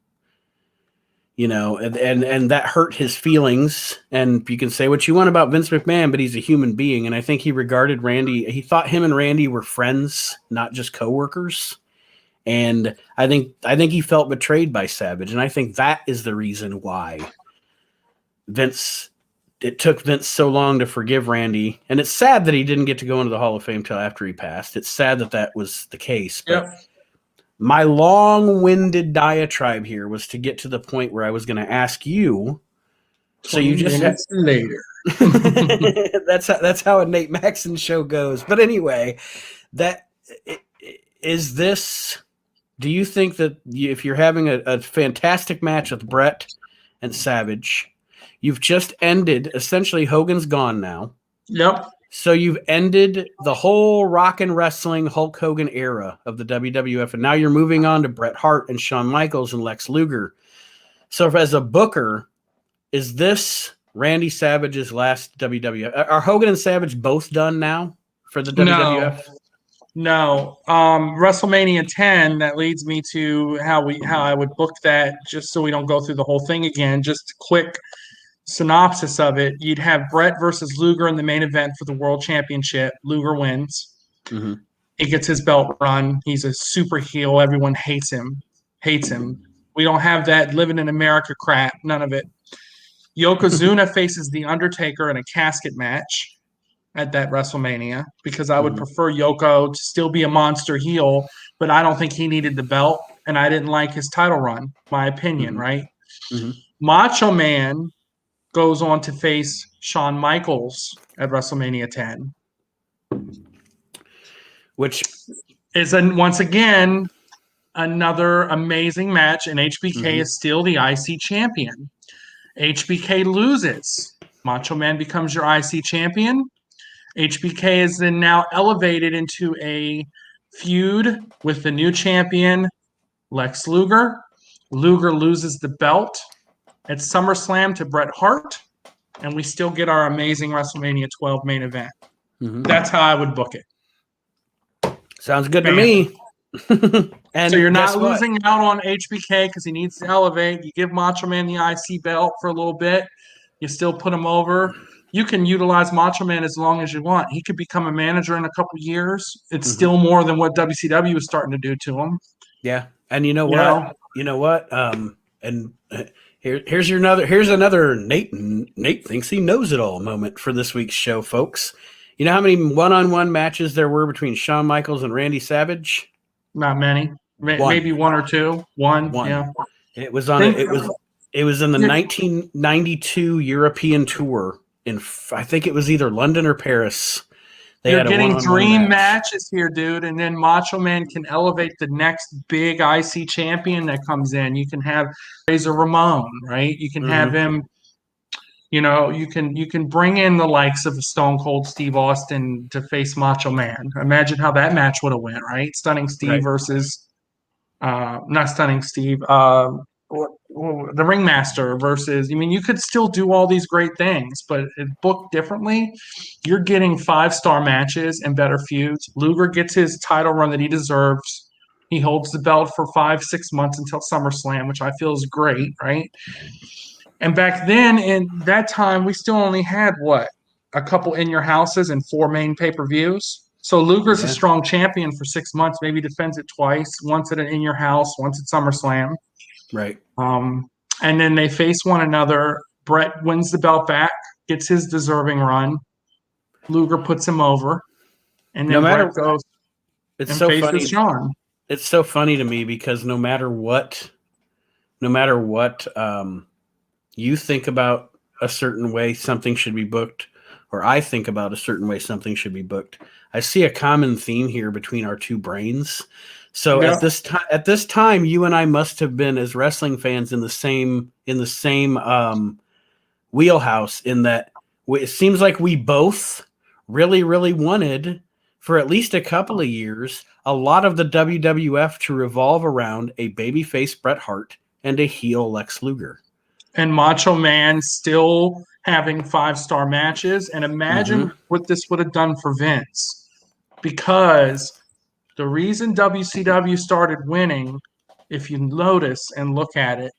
You know, and that hurt his feelings. And you can say what you want about Vince McMahon, but he's a human being. And I think he regarded Randy, he thought him and Randy were friends, not just coworkers. And I think he felt betrayed by Savage. And I think that is the reason why it took Vince so long to forgive Randy. And it's sad that he didn't get to go into the Hall of Fame till after he passed. It's sad that was the case. But my long-winded diatribe here was to get to the point where I was going to ask you. So you just later. That's how a Nate Maxon show goes. But anyway, is this? Do you think that if you're having a fantastic match with Bret and Savage, you've just ended, essentially Hogan's gone now. Yep. So you've ended the whole rock and wrestling Hulk Hogan era of the WWF, and now you're moving on to Bret Hart and Shawn Michaels and Lex Luger. So as a booker, is this Randy Savage's last WWF? Are Hogan and Savage both done now for the WWF? No. WrestleMania 10, that leads me to how I would book that, just so we don't go through the whole thing again. Just quick synopsis of it. You'd have Brett versus Luger in the main event for the World Championship. Luger wins. Mm-hmm. He gets his belt run. He's a super heel. Everyone hates him. Hates him. We don't have that living in America crap. None of it. Yokozuna faces The Undertaker in a casket match at that WrestleMania, because I would Mm-hmm. prefer Yoko to still be a monster heel, but I don't think he needed the belt, and I didn't like his title run, my opinion, Mm-hmm. right? Mm-hmm. Macho Man goes on to face Shawn Michaels at WrestleMania 10, Which is once again another amazing match, and HBK mm-hmm. is still the IC champion. HBK loses. Macho Man becomes your IC champion. HBK is then now elevated into a feud with the new champion, Lex Luger. Luger loses the belt at SummerSlam to Bret Hart, and we still get our amazing WrestleMania 12 main event. Mm-hmm. That's how I would book it. Sounds good to Bam. me. And So you're guess not what? losing out on HBK because he needs to elevate. You give Macho Man the IC belt for a little bit. You still put him over. You can utilize Macho Man as long as you want. He could become a manager in a couple years. It's Mm-hmm. still more than what WCW is starting to do to him. Yeah, and you know You what? know? You know what? And here's another Nate thinks he knows it all moment for this week's show, folks. You know how many one-on-one matches there were between Shawn Michaels and Randy Savage? Not many. One. Maybe one or two. One. Yeah. It was on Think, it was in the 1992 European tour in I think it was either London or Paris. They You're had a getting one-on-one dream match. matches here, dude. And then Macho Man can elevate the next big IC champion that comes in. You can have Razor Ramon, right? You can have him. You can bring in the likes of Stone Cold Steve Austin to face Macho Man. Imagine how that match would have went, right? Stunning Steve Right. versus not Stunning Steve, the Ringmaster versus. I mean, you could still do all these great things, but booked differently, you're getting 5-star matches and better feuds. Luger gets his title run that he deserves. He holds the belt for 5-6 months until SummerSlam, which I feel is great, right? And back then, in that time, we still only had a couple in your houses and 4 main pay-per-views. So Luger's a strong champion for 6 months. Maybe defends it twice, once at an in your house, once at SummerSlam. Right. And then they face one another. Brett wins the belt back, gets his deserving run. Luger puts him over, and then Brett goes and faces funny. Shawn. It's so funny to me because no matter what you think about a certain way something should be booked, or I think about a certain way something should be booked, I see a common theme here between our two brains. So at this time, you and I must have been, as wrestling fans, in the same wheelhouse. In that, it seems like we both really, really wanted, for at least a couple of years, a lot of the WWF to revolve around a babyface Bret Hart and a heel Lex Luger. And Macho Man still having 5-star matches. And imagine what this would have done for Vince. Because the reason WCW started winning, if you notice and look at it,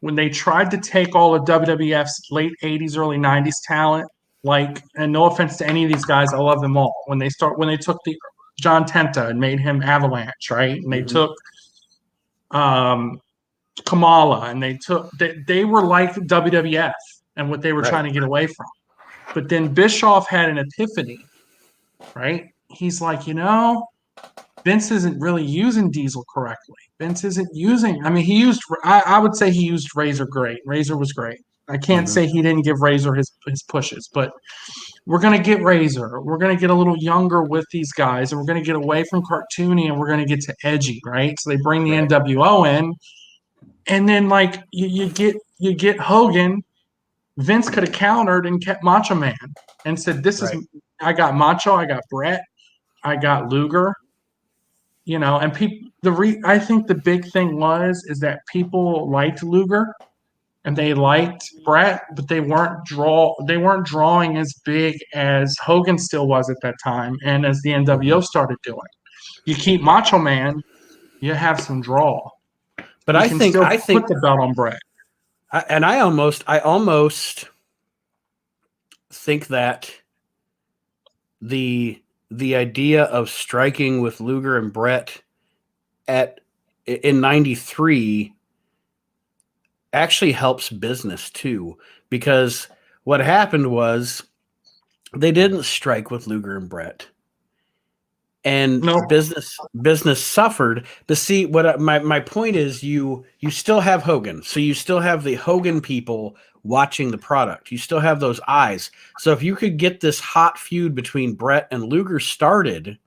when they tried to take all of WWF's late 80s, early 90s talent, and no offense to any of these guys, I love them all. When they took the John Tenta and made him Avalanche, right? And they took Kamala, and they were like WWF and what they were trying to get away from. But then Bischoff had an epiphany, right? He's like, Vince isn't really using Diesel correctly. Vince isn't using. I mean, I would say he used Razor great. Razor was great. I can't say he didn't give Razor his pushes, but we're going to get Razor. We're going to get a little younger with these guys, and we're going to get away from cartoony, and we're going to get to edgy, right? So they bring the NWO in, and then you get Hogan. Vince could have countered and kept Macho Man and said, "This is I got Macho, I got Brett, I got Luger." And people. I think the big thing is that people liked Luger, and they liked Brett, but they weren't drawing as big as Hogan still was at that time, and as the NWO started doing. You keep Macho Man, you have some draw. But You I can think still put the belt on Brett. I almost think that the idea of striking with Luger and Brett in '93 actually helps business too, because what happened was they didn't strike with Luger and Brett, and Nope. business suffered. But see, what my point is, you still have Hogan, so you still have the Hogan people watching the product. You still have those eyes. So if you could get this hot feud between Brett and Luger started,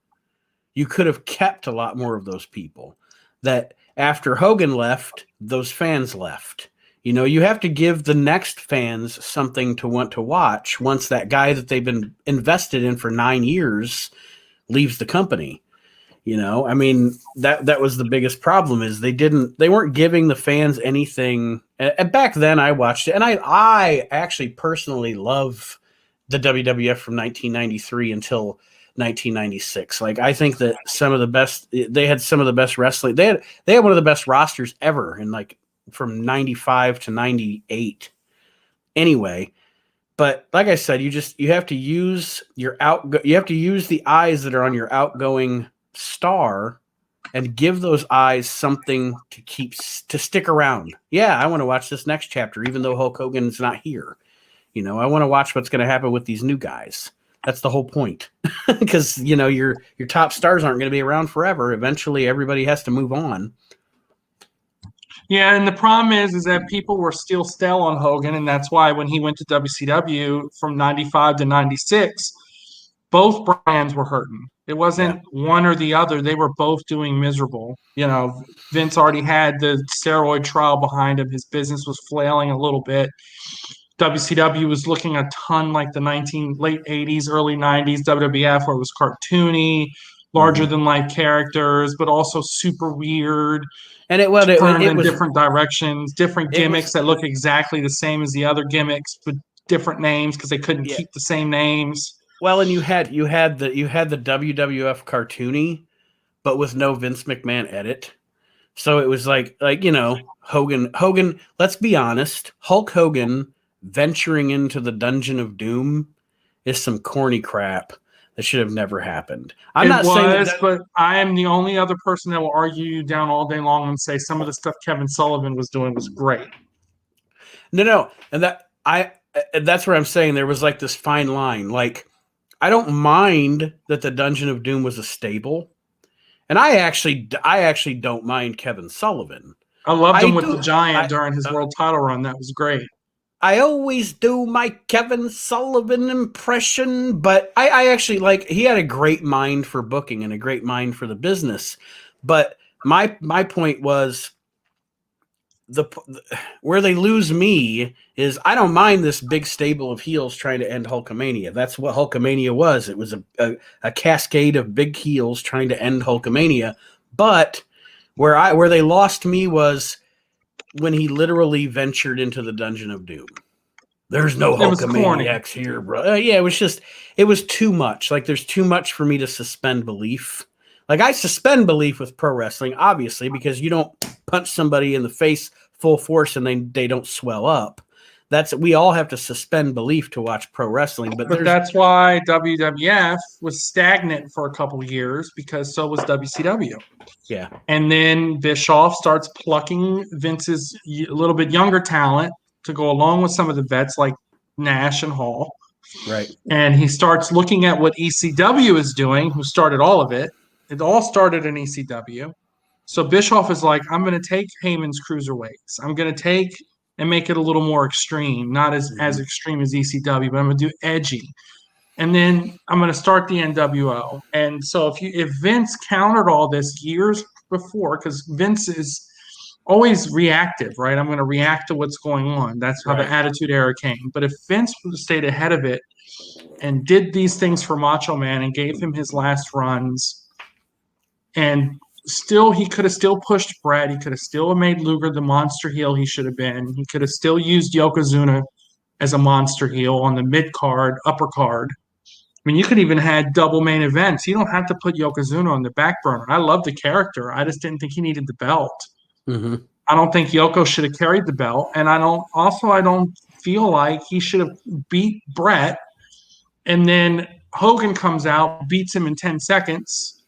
you could have kept a lot more of those people. That after Hogan left, those fans left. You know, you have to give the next fans something to want to watch once that guy that they've been invested in for 9 years leaves the company. You know, I mean, that was the biggest problem, is they weren't giving the fans anything. And back then I watched it, and I actually personally love the WWF from 1993 until 1996. Like, I think that they had some of the best wrestling. They had one of the best rosters ever in, like, from 95 to 98. Anyway, but like I said, you have to use you have to use the eyes that are on your outgoing star and give those eyes something to stick around. Yeah, I want to watch this next chapter, even though Hulk Hogan's not here. You know, I want to watch what's going to happen with these new guys. That's the whole point. Because, you know, your top stars aren't going to be around forever. Eventually, everybody has to move on. Yeah, and the problem is that people were still stale on Hogan, and that's why when he went to WCW from 95 to 96, both brands were hurting. It wasn't one or the other. They were both doing miserable. You know, Vince already had the steroid trial behind him. His business was flailing a little bit. WCW was looking a ton like the late 80s, early 90s WWF, where it was cartoony, larger than life characters, but also super weird. And it turned in was different directions, different gimmicks that look exactly the same as the other gimmicks, but different names because they couldn't keep the same names. Well, and you had the WWF cartoony, but with no Vince McMahon edit. So it was like you know, Hogan. Let's be honest, Hulk Hogan venturing into the Dungeon of Doom is some corny crap that should have never happened. But I am the only other person that will argue you down all day long and say some of the stuff Kevin Sullivan was doing was great. No, and that's where I'm saying there was like this fine line. Like, I don't mind that the Dungeon of Doom was a stable, and I actually don't mind Kevin Sullivan. I loved him with the Giant during his world title run. That was great. I always do my Kevin Sullivan impression, but I actually he had a great mind for booking and a great mind for the business. But my point was where they lose me is I don't mind this big stable of heels trying to end Hulkamania. That's what Hulkamania was. It was a cascade of big heels trying to end Hulkamania. But where they lost me was when he literally ventured into the Dungeon of Doom. There's no Hulkamaniacs here, bro. Yeah, it was too much. Like, there's too much for me to suspend belief. Like, I suspend belief with pro wrestling, obviously, because you don't punch somebody in the face full force and they don't swell up. We all have to suspend belief to watch pro wrestling. But that's why WWF was stagnant for a couple of years, because so was WCW. Yeah. And then Bischoff starts plucking Vince's a little bit younger talent to go along with some of the vets like Nash and Hall. Right. And he starts looking at what ECW is doing, who started all of it. It all started in ECW. So Bischoff is like, I'm going to take Heyman's cruiserweights. I'm going to take and make it a little more extreme, not as extreme as ECW, but I'm going to do edgy. And then I'm going to start the NWO. And so if Vince countered all this years before, because Vince is always reactive, right? I'm going to react to what's going on. That's how the Attitude Era came. But if Vince would have stayed ahead of it and did these things for Macho Man and gave him his last runs and still, he could have still pushed Brett. He could have still made Luger the monster heel he should have been. He could have still used Yokozuna as a monster heel on the mid card, upper card. I mean, you could even had double main events. You don't have to put Yokozuna on the back burner. I love the character. I just didn't think he needed the belt. Mm-hmm. I don't think Yoko should have carried the belt, and I don't feel like he should have beat Brett, and then Hogan comes out, beats him in 10 seconds,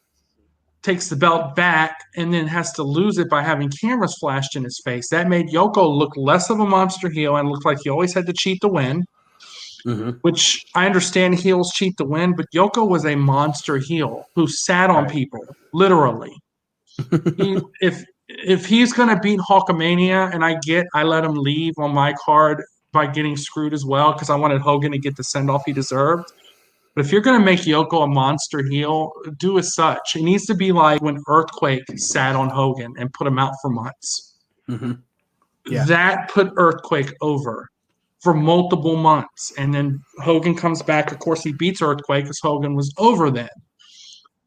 takes the belt back, and then has to lose it by having cameras flashed in his face. That made Yoko look less of a monster heel and looked like he always had to cheat to win. Mm-hmm. Which I understand heels cheat to win, but Yoko was a monster heel who sat on people, literally. If he's going to beat Hulkamania, and I let him leave on my card by getting screwed as well because I wanted Hogan to get the send-off he deserved. But if you're going to make Yoko a monster heel, do as such. It needs to be like when Earthquake sat on Hogan and put him out for months. Mm-hmm. Yeah. That put Earthquake over for multiple months. And then Hogan comes back. Of course, he beats Earthquake because Hogan was over then.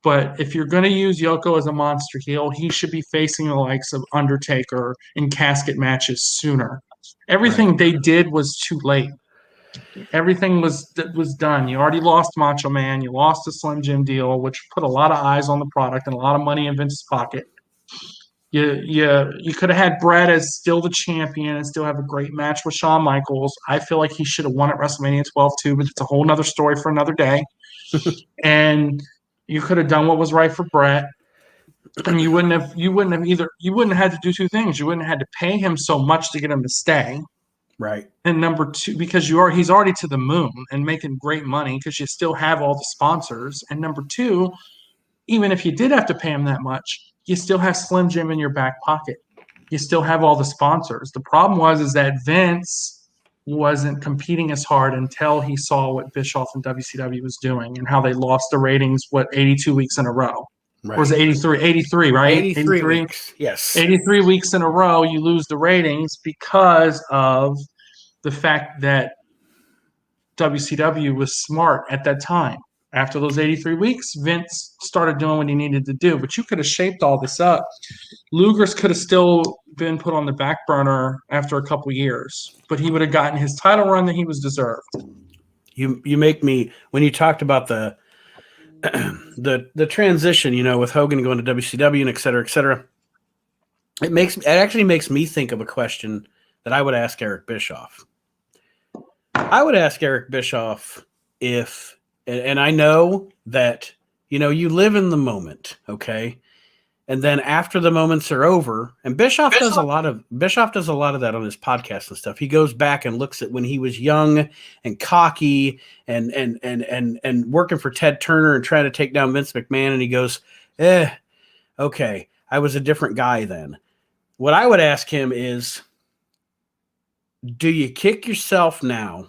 But if you're going to use Yoko as a monster heel, he should be facing the likes of Undertaker in casket matches sooner. Everything they did was too late. Everything was done. You already lost Macho Man. You lost the Slim Jim deal, which put a lot of eyes on the product and a lot of money in Vince's pocket. You could have had Brett as still the champion and still have a great match with Shawn Michaels. I feel like he should have won at WrestleMania 12 too, but it's a whole nother story for another day. And you could have done what was right for Brett, and you wouldn't have had to do two things. You wouldn't have had to pay him so much to get him to stay. Right. And number two, because he's already to the moon and making great money because you still have all the sponsors. And number two, even if you did have to pay him that much, you still have Slim Jim in your back pocket. You still have all the sponsors. The problem is that Vince wasn't competing as hard until he saw what Bischoff and WCW was doing and how they lost the ratings, 82 weeks in a row. Right. Or was it 83? 83, right? 83 weeks. Yes. 83 weeks in a row, you lose the ratings because of the fact that WCW was smart at that time. After those 83 weeks, Vince started doing what he needed to do. But you could have shaped all this up. Luger's could have still been put on the back burner after a couple years, but he would have gotten his title run that he was deserved. You make me, when you talked about the transition, with Hogan going to WCW and et cetera, it actually makes me think of a question that I would ask Eric Bischoff. I would ask Eric Bischoff if, and I know that, you live in the moment, okay? And then after the moments are over, and Bischoff does a lot of that on his podcast and stuff. He goes back and looks at when he was young and cocky and working for Ted Turner and trying to take down Vince McMahon, and he goes, okay, I was a different guy then. What I would ask him is, do you kick yourself now?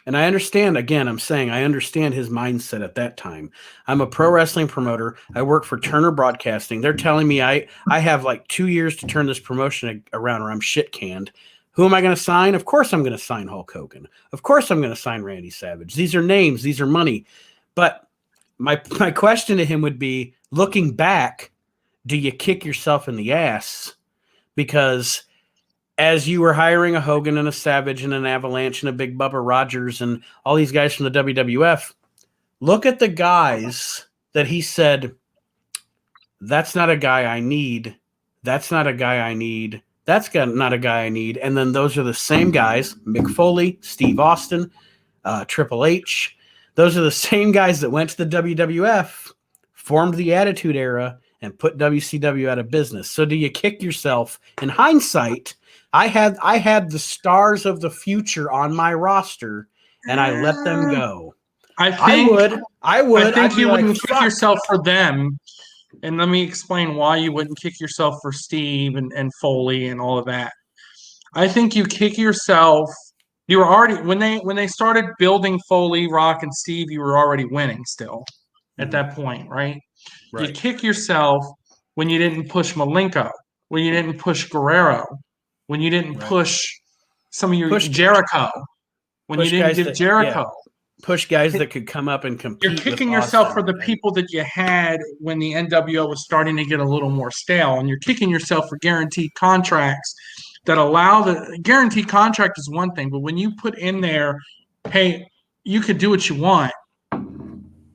And I understand, again, I understand his mindset at that time. I'm a pro wrestling promoter. I work for Turner Broadcasting. They're telling me I have like 2 years to turn this promotion around or I'm shit canned. Who am I going to sign? Of course I'm going to sign Hulk Hogan. Of course I'm going to sign Randy Savage. These are names. These are money. But my question to him would be, looking back, do you kick yourself in the ass? Because as you were hiring a Hogan and a Savage and an Avalanche and a Big Bubba Rogers and all these guys from the WWF, look at the guys that he said, that's not a guy I need. That's not a guy I need. That's not a guy I need. And then those are the same guys, Mick Foley, Steve Austin, Triple H. Those are the same guys that went to the WWF, formed the Attitude Era, and put WCW out of business. So do you kick yourself? In hindsight, I had the stars of the future on my roster, and I let them go. I would. I think you wouldn't kick yourself for them. And let me explain why you wouldn't kick yourself for Steve and Foley and all of that. I think you kick yourself. You were already when they started building Foley, Rock, and Steve. You were already winning still at that point, right? You kick yourself when you didn't push Malenko, when you didn't push Guerrero, when you didn't push some of your Jericho, when you didn't give Jericho. push guys that could come up and compete. You're kicking with yourself Austin. for the people that you had when the NWO was starting to get a little more stale, and you're kicking yourself for guaranteed contracts that allow the guaranteed contract is one thing, but when you put in there, hey, you could do what you want,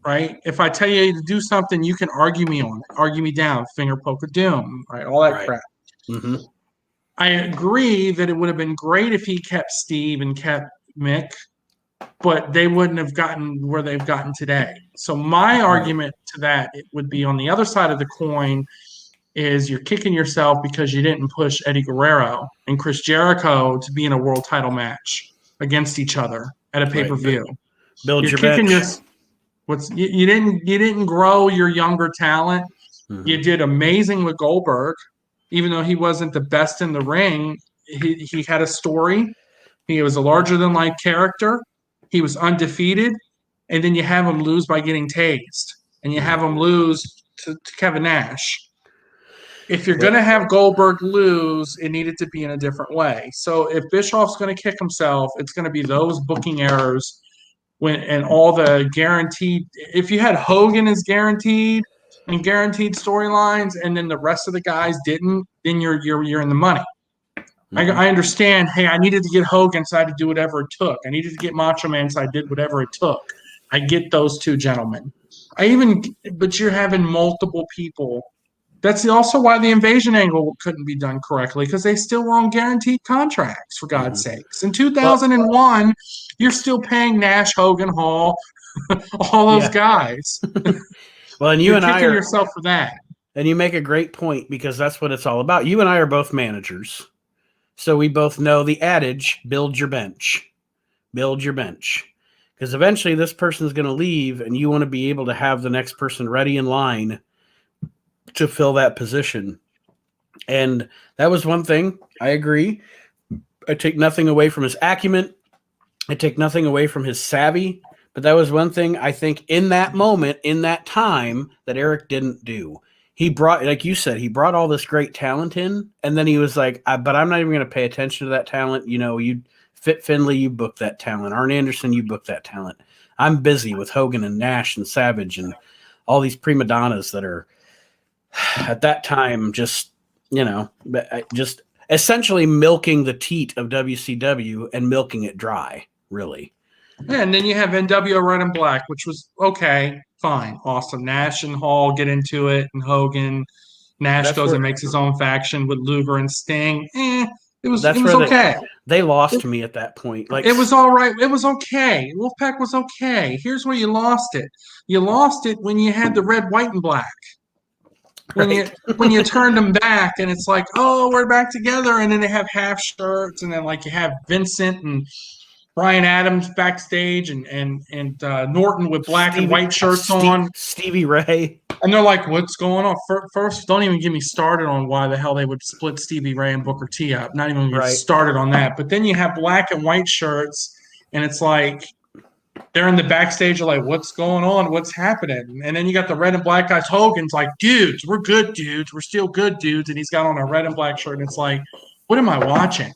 right? If I tell you to do something, you can argue me on it, argue me down, finger poke of doom, right? All that crap. Mm-hmm. I agree that it would have been great if he kept Steve and kept Mick, but they wouldn't have gotten where they've gotten today. So my argument to that it would be on the other side of the coin is you're kicking yourself because you didn't push Eddie Guerrero and Chris Jericho to be in a world title match against each other at a pay-per-view. Build You're your kicking bench. You didn't grow your younger talent. Mm-hmm. You did amazing with Goldberg, even though he wasn't the best in the ring. He had a story. He was a larger than life character. He was undefeated, and then you have him lose by getting tased, and you have him lose to Kevin Nash. If you're going to have Goldberg lose, it needed to be in a different way. So if Bischoff's going to kick himself, it's going to be those booking errors and all the guaranteed. If you had Hogan as guaranteed and guaranteed storylines, and then the rest of the guys didn't, then you're in the money. Mm-hmm. I understand. Hey, I needed to get Hogan, so I had to do whatever it took. I needed to get Macho Man, so I did whatever it took. I get those two gentlemen. But you're having multiple people. That's also why the invasion angle couldn't be done correctly, because they still were on guaranteed contracts, for God's sakes. In 2001, you're still paying Nash, Hogan, Hall, all those guys. Well, and you're kicking yourself for that. And you make a great point, because that's what it's all about. You and I are both managers. So we both know the adage, build your bench. Build your bench. Because eventually this person's going to leave, and you want to be able to have the next person ready in line to fill that position. And that was one thing. I agree. I take nothing away from his acumen. I take nothing away from his savvy. But that was one thing I think in that moment, in that time, that Eric didn't do. He brought, like you said, he brought all this great talent in, and then he was like, but I'm not even going to pay attention to that talent. You know, you Fit Finley, you book that talent. Arn Anderson, you book that talent. I'm busy with Hogan and Nash and Savage and all these prima donnas that are at that time just, just essentially milking the teat of WCW and milking it dry, really. Yeah, and then you have NWO Red and Black, which was okay, fine, awesome. Nash and Hall get into it, and Hogan. Nash goes and makes his own faction with Luger and Sting. It was okay. They lost me at that point. Like, it was all right. It was okay. Wolfpack was okay. Here's where you lost it. You lost it when you had the red, white, and black. When you turned them back, and it's like, oh, we're back together, and then they have half shirts, and then like you have Vincent and Brian Adams backstage and Norton with black and white shirts on. Stevie Ray. And they're like, what's going on? First, don't even get me started on why the hell they would split Stevie Ray and Booker T up. Not even get started on that. But then you have black and white shirts, and it's like they're in the backstage. You're like, what's going on? What's happening? And then you got the red and black guys. Hogan's like, dudes, we're good dudes. We're still good dudes. And he's got on a red and black shirt, and it's like, what am I watching?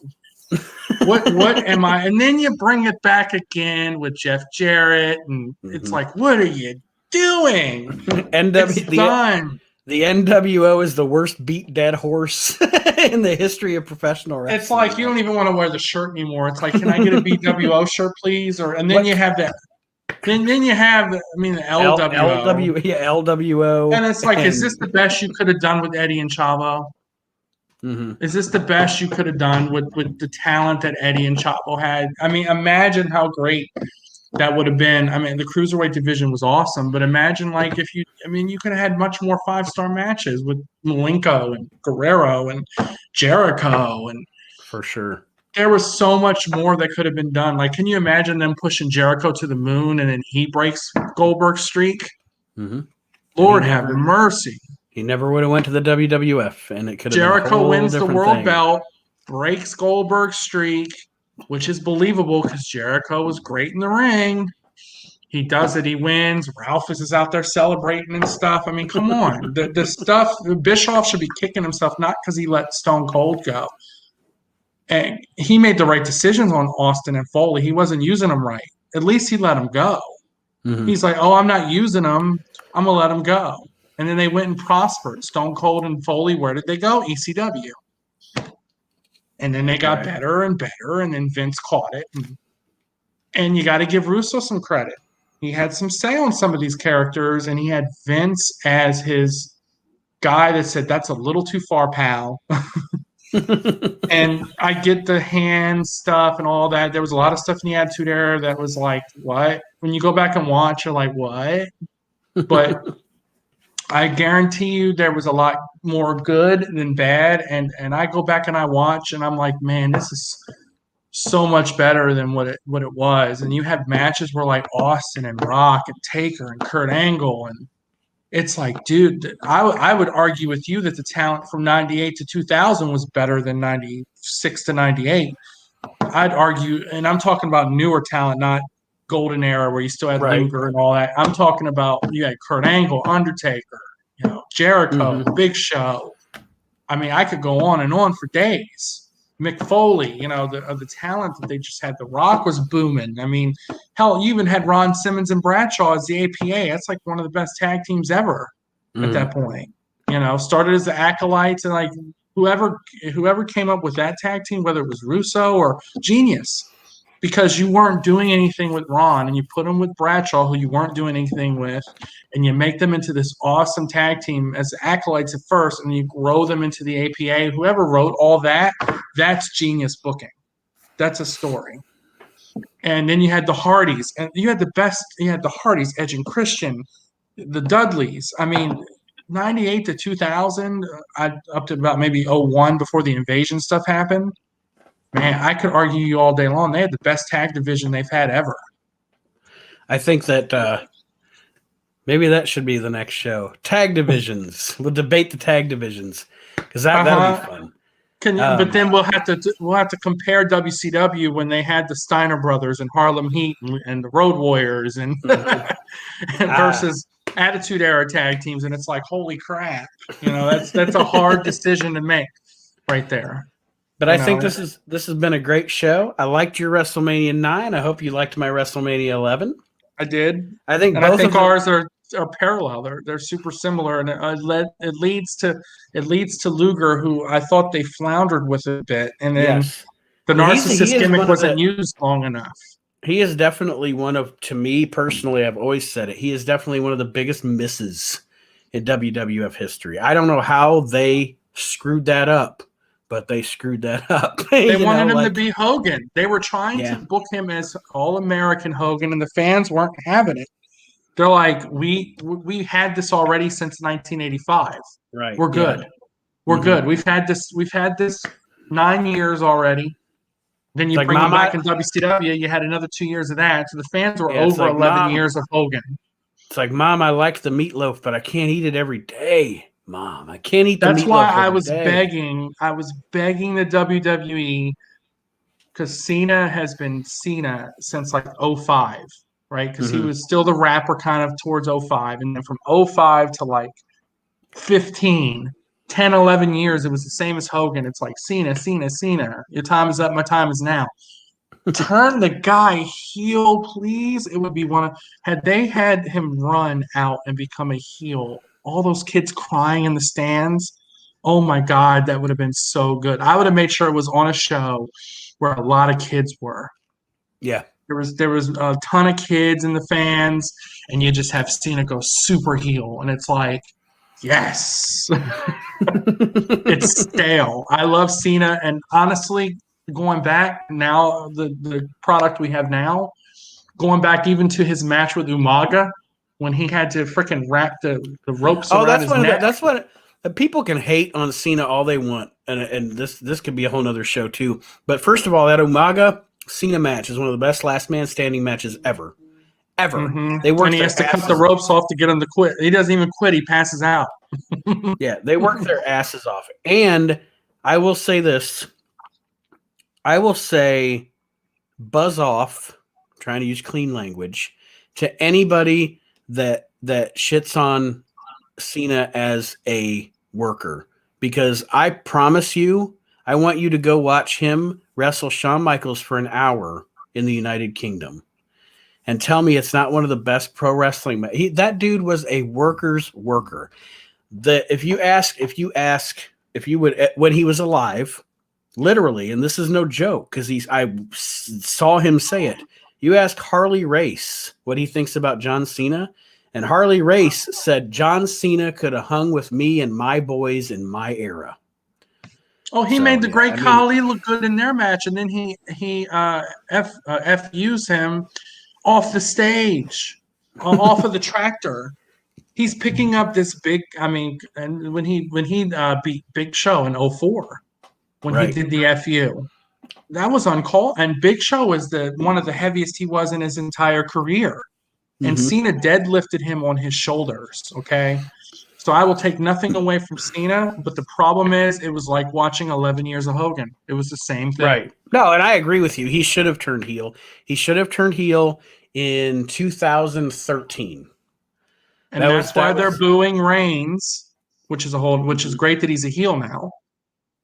What am I? And then you bring it back again with Jeff Jarrett, and it's like, what are you doing? It's done. The NWO is the worst beat dead horse in the history of professional wrestling. It's like you don't even want to wear the shirt anymore. It's like, can I get a BWO shirt, please? And then you have that. Then you have, the LWO. LWO. And it's like, is this the best you could have done with Eddie and Chavo? Mm-hmm. Is this the best you could have done with the talent that Eddie and Chavo had? I mean, imagine how great that would have been. I mean, the Cruiserweight division was awesome, but imagine you could have had much more 5-star matches with Malenko and Guerrero and Jericho. And for sure. There was so much more that could have been done. Like, can you imagine them pushing Jericho to the moon and then he breaks Goldberg's streak? Mm-hmm. Lord have mercy. He never would have went to the WWF, and it could have Jericho been a wins the world thing. belt, breaks Goldberg's streak, which is believable because Jericho was great in the ring. He does it. He wins. Ralph is out there celebrating and stuff. I mean, come on. The stuff, Bischoff should be kicking himself, not because he let Stone Cold go. And he made the right decisions on Austin and Foley. He wasn't using them right. at least he let him go. Mhm. He's like, oh, I'm not using them. I'm gonna let him go. And then they went and prospered. Stone Cold and Foley, where did they go? ECW. And then they got Right. better and better, and then Vince caught it. And you got to give Russo some credit. He had some say on some of these characters, and he had Vince as his guy that said, that's a little too far, pal. And I get the hand stuff and all that. There was a lot of stuff in the Attitude Era that was like, what? When you go back and watch, you're like, what? But I guarantee you there was a lot more good than bad. And I go back and I watch and I'm like, man, this is so much better than what it was. And you had matches where like Austin and Rock and Taker and Kurt Angle, and it's like, dude, I would argue with you that the talent from 98 to 2000 was better than 96 to 98. I'd argue, and I'm talking about newer talent, not golden era where you still had Right. Luger and all that. I'm talking about you had Kurt Angle, Undertaker, Jericho, Mhm. Big Show. I mean, I could go on and on for days. Mick Foley, the talent that they just had. The Rock was booming. I mean, hell, you even had Ron Simmons and Bradshaw as the APA. That's like one of the best tag teams ever at Mhm. that point. Started as the Acolytes, and like whoever came up with that tag team, whether it was Russo or Genius, because you weren't doing anything with Ron and you put him with Bradshaw, who you weren't doing anything with, and you make them into this awesome tag team as Acolytes at first, and you grow them into the APA. Whoever wrote all that, that's genius booking. That's a story. And then you had the Hardys, and you had the best. You had the Hardys, Edge and Christian, the Dudleys. I mean, 98 to 2000, up to about maybe 01 before the invasion stuff happened. Man, I could argue you all day long. They had the best tag division they've had ever. I think that maybe that should be the next show. Tag divisions. We'll debate the tag divisions because that'll be fun. But then we'll have to compare WCW when they had the Steiner brothers and Harlem Heat and the Road Warriors and versus Attitude Era tag teams, and it's like, holy crap, that's a hard decision to make right there. But I think this has been a great show. I liked your WrestleMania 9. I hope you liked my WrestleMania 11. I did. I think and both I think of them, ours are parallel. They're super similar, and it leads to Luger, who I thought they floundered with a bit, and then yes. the Well, narcissist gimmick wasn't used long enough. He is definitely one of, to me personally, I've always said it, he is definitely one of the biggest misses in WWF history. I don't know how they screwed that up, but they screwed that up. They wanted him to be Hogan. They were trying to book him as All-American Hogan, and the fans weren't having it. They're like, we had this already since 1985. Right. We're good. We're good. We've had this 9 years already. Then you bring him back in WCW. You had another 2 years of that. So the fans were over 11 years of Hogan. It's like, Mom, I like the meatloaf, but I can't eat it every day. Mom, I can't eat the meatloaf. That's why I was day. begging. I was begging the WWE, because Cena has been Cena since like 05, right? Because he was still the rapper kind of towards 05. And then from 05 to like 15, 10, 11 years, it was the same as Hogan. It's like, Cena. Your time is up. My time is now. Turn the guy heel, please. It would be had they had him run out and become a heel, all those kids crying in the stands. Oh my God, that would have been so good. I would have made sure it was on a show where a lot of kids were. Yeah. There was a ton of kids in the fans, and you just have Cena go super heel, and it's like, yes. It's stale. I love Cena, and honestly, going back now, the product we have now, going back even to his match with Umaga, when he had to freaking wrap the ropes around his neck. That's what people can hate on Cena all they want, and this could be a whole nother show too. But first of all, that Umaga Cena match is one of the best last man standing matches ever. They work. And he has to cut the ropes off to get him to quit. He doesn't even quit. He passes out. Yeah, they work their asses off. And I will say this. I will say buzz off, trying to use clean language, to anybody that shits on Cena as a worker. Because I promise you, I want you to go watch him wrestle Shawn Michaels for an hour in the United Kingdom. and tell me it's not one of the best pro wrestling. That dude was a worker's worker. If you would, when he was alive, literally, and this is no joke because I saw him say it. You ask Harley Race what he thinks about John Cena, and Harley Race said John Cena could have hung with me and my boys in my era. Oh, he made the Great Khali look good in their match, and then he FUs him off the stage, off of the tractor. He's picking up this big. And when he beat Big Show in 2004, when he did the FU, that was uncalled. And Big Show was one of the heaviest he was in his entire career, and Cena deadlifted him on his shoulders. Okay. So I will take nothing away from Cena, but the problem is it was like watching 11 years of Hogan. It was the same thing. Right. No, and I agree with you. He should have turned heel. He should have turned heel in 2013. And that's why they're booing Reigns, which is great that he's a heel now.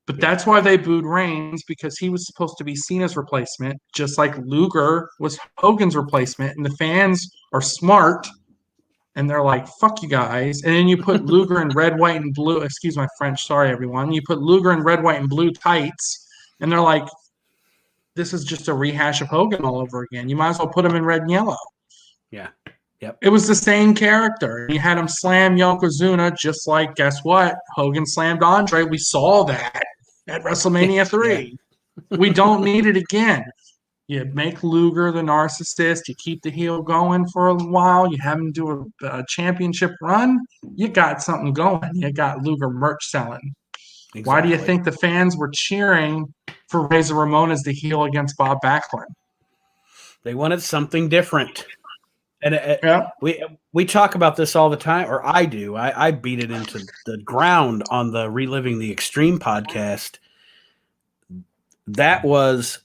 But that's why they booed Reigns, because he was supposed to be Cena's replacement, just like Luger was Hogan's replacement. And the fans are smart. And they're like, fuck you guys. And then you put Luger in red, white, and blue. Excuse my French. Sorry, everyone. You put Luger in red, white, and blue tights. And they're like, this is just a rehash of Hogan all over again. You might as well put him in red and yellow. Yeah. Yep. It was the same character. You had him slam Yokozuna, just like, guess what? Hogan slammed Andre. We saw that at WrestleMania 3. Yeah. We don't need it again. You make Luger the narcissist. You keep the heel going for a while. You have him do a championship run. You got something going. You got Luger merch selling. Exactly. Why do you think the fans were cheering for Razor Ramon as the heel against Bob Backlund? They wanted something different. And we talk about this all the time, or I do. I beat it into the ground on the Reliving the Extreme podcast. That was...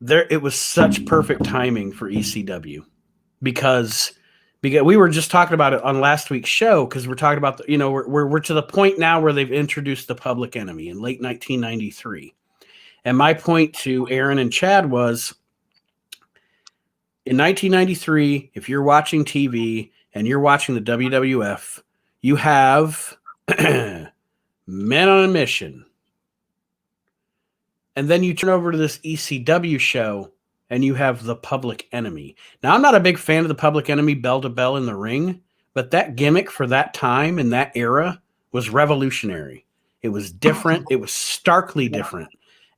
it was such perfect timing for ECW because we were just talking about it on last week's show, because we're talking about we're to the point now where they've introduced the Public Enemy in late 1993. And my point to Aaron and Chad was, in 1993, if you're watching TV and you're watching the WWF, you have Men on a Mission. And then you turn over to this ECW show and you have the Public Enemy. Now, I'm not a big fan of the Public Enemy bell to bell in the ring, but that gimmick for that time in that era was revolutionary. It was different. It was starkly different.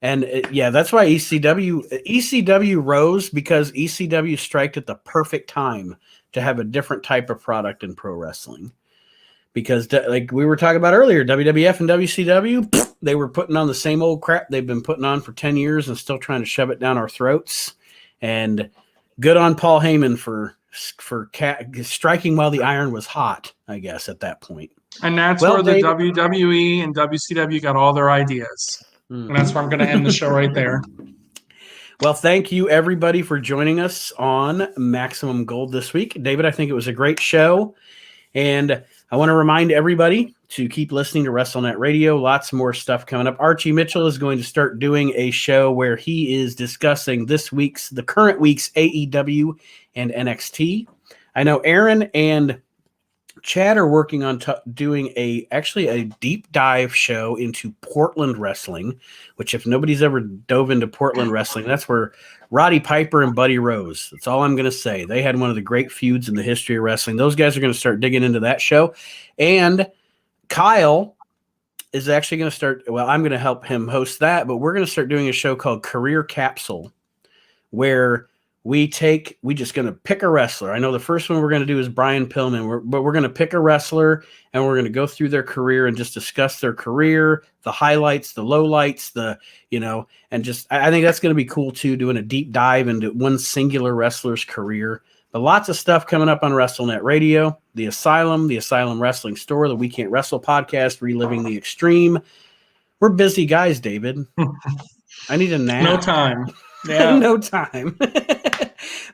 And that's why ECW rose, because ECW striked at the perfect time to have a different type of product in pro wrestling. Because like we were talking about earlier, WWF and WCW, they were putting on the same old crap they've been putting on for 10 years and still trying to shove it down our throats. And good on Paul Heyman for striking while the iron was hot, I guess, at that point. And that's where the WWE and WCW got all their ideas. And that's where I'm going to end the show right there. Well, thank you, everybody, for joining us on Maximum Gold this week. David, I think it was a great show. And I want to remind everybody to keep listening to WrestleNet Radio. Lots more stuff coming up. Archie Mitchell is going to start doing a show where he is discussing the current week's AEW and NXT. I know Aaron and Chad are working on doing a deep dive show into Portland wrestling, which, if nobody's ever dove into Portland wrestling, that's where Roddy Piper and Buddy Rose. That's all I'm going to say. They had one of the great feuds in the history of wrestling. Those guys are going to start digging into that show. And Kyle is actually going to start, I'm going to help him host that, but we're going to start doing a show called Career Capsule, where we're just going to pick a wrestler. I know the first one we're going to do is Brian Pillman, but we're going to pick a wrestler and we're going to go through their career and just discuss their career, the highlights, the lowlights, and just, I think that's going to be cool too, doing a deep dive into one singular wrestler's career. But lots of stuff coming up on WrestleNet Radio, the Asylum Wrestling Store, the We Can't Wrestle podcast, Reliving the Extreme. We're busy guys, David. I need a nap. No time. Yeah. No time.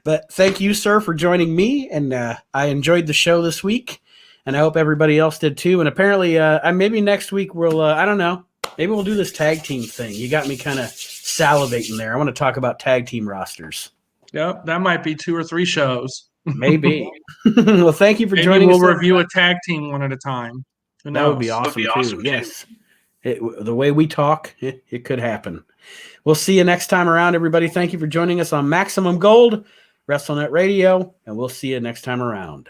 But thank you, sir, for joining me. And I enjoyed the show this week. And I hope everybody else did too. And apparently, maybe next week we'll, I don't know, maybe we'll do this tag team thing. You got me kind of salivating there. I want to talk about tag team rosters. Yep, that might be 2 or 3 shows. Maybe. Well, thank you for Maybe joining we'll us. review a tag team one at a time. Who That would be knows? awesome, too. Yes. The way we talk, it could happen. We'll see you next time around, everybody. Thank you for joining us on Maximum Gold, WrestleNet Radio, and we'll see you next time around.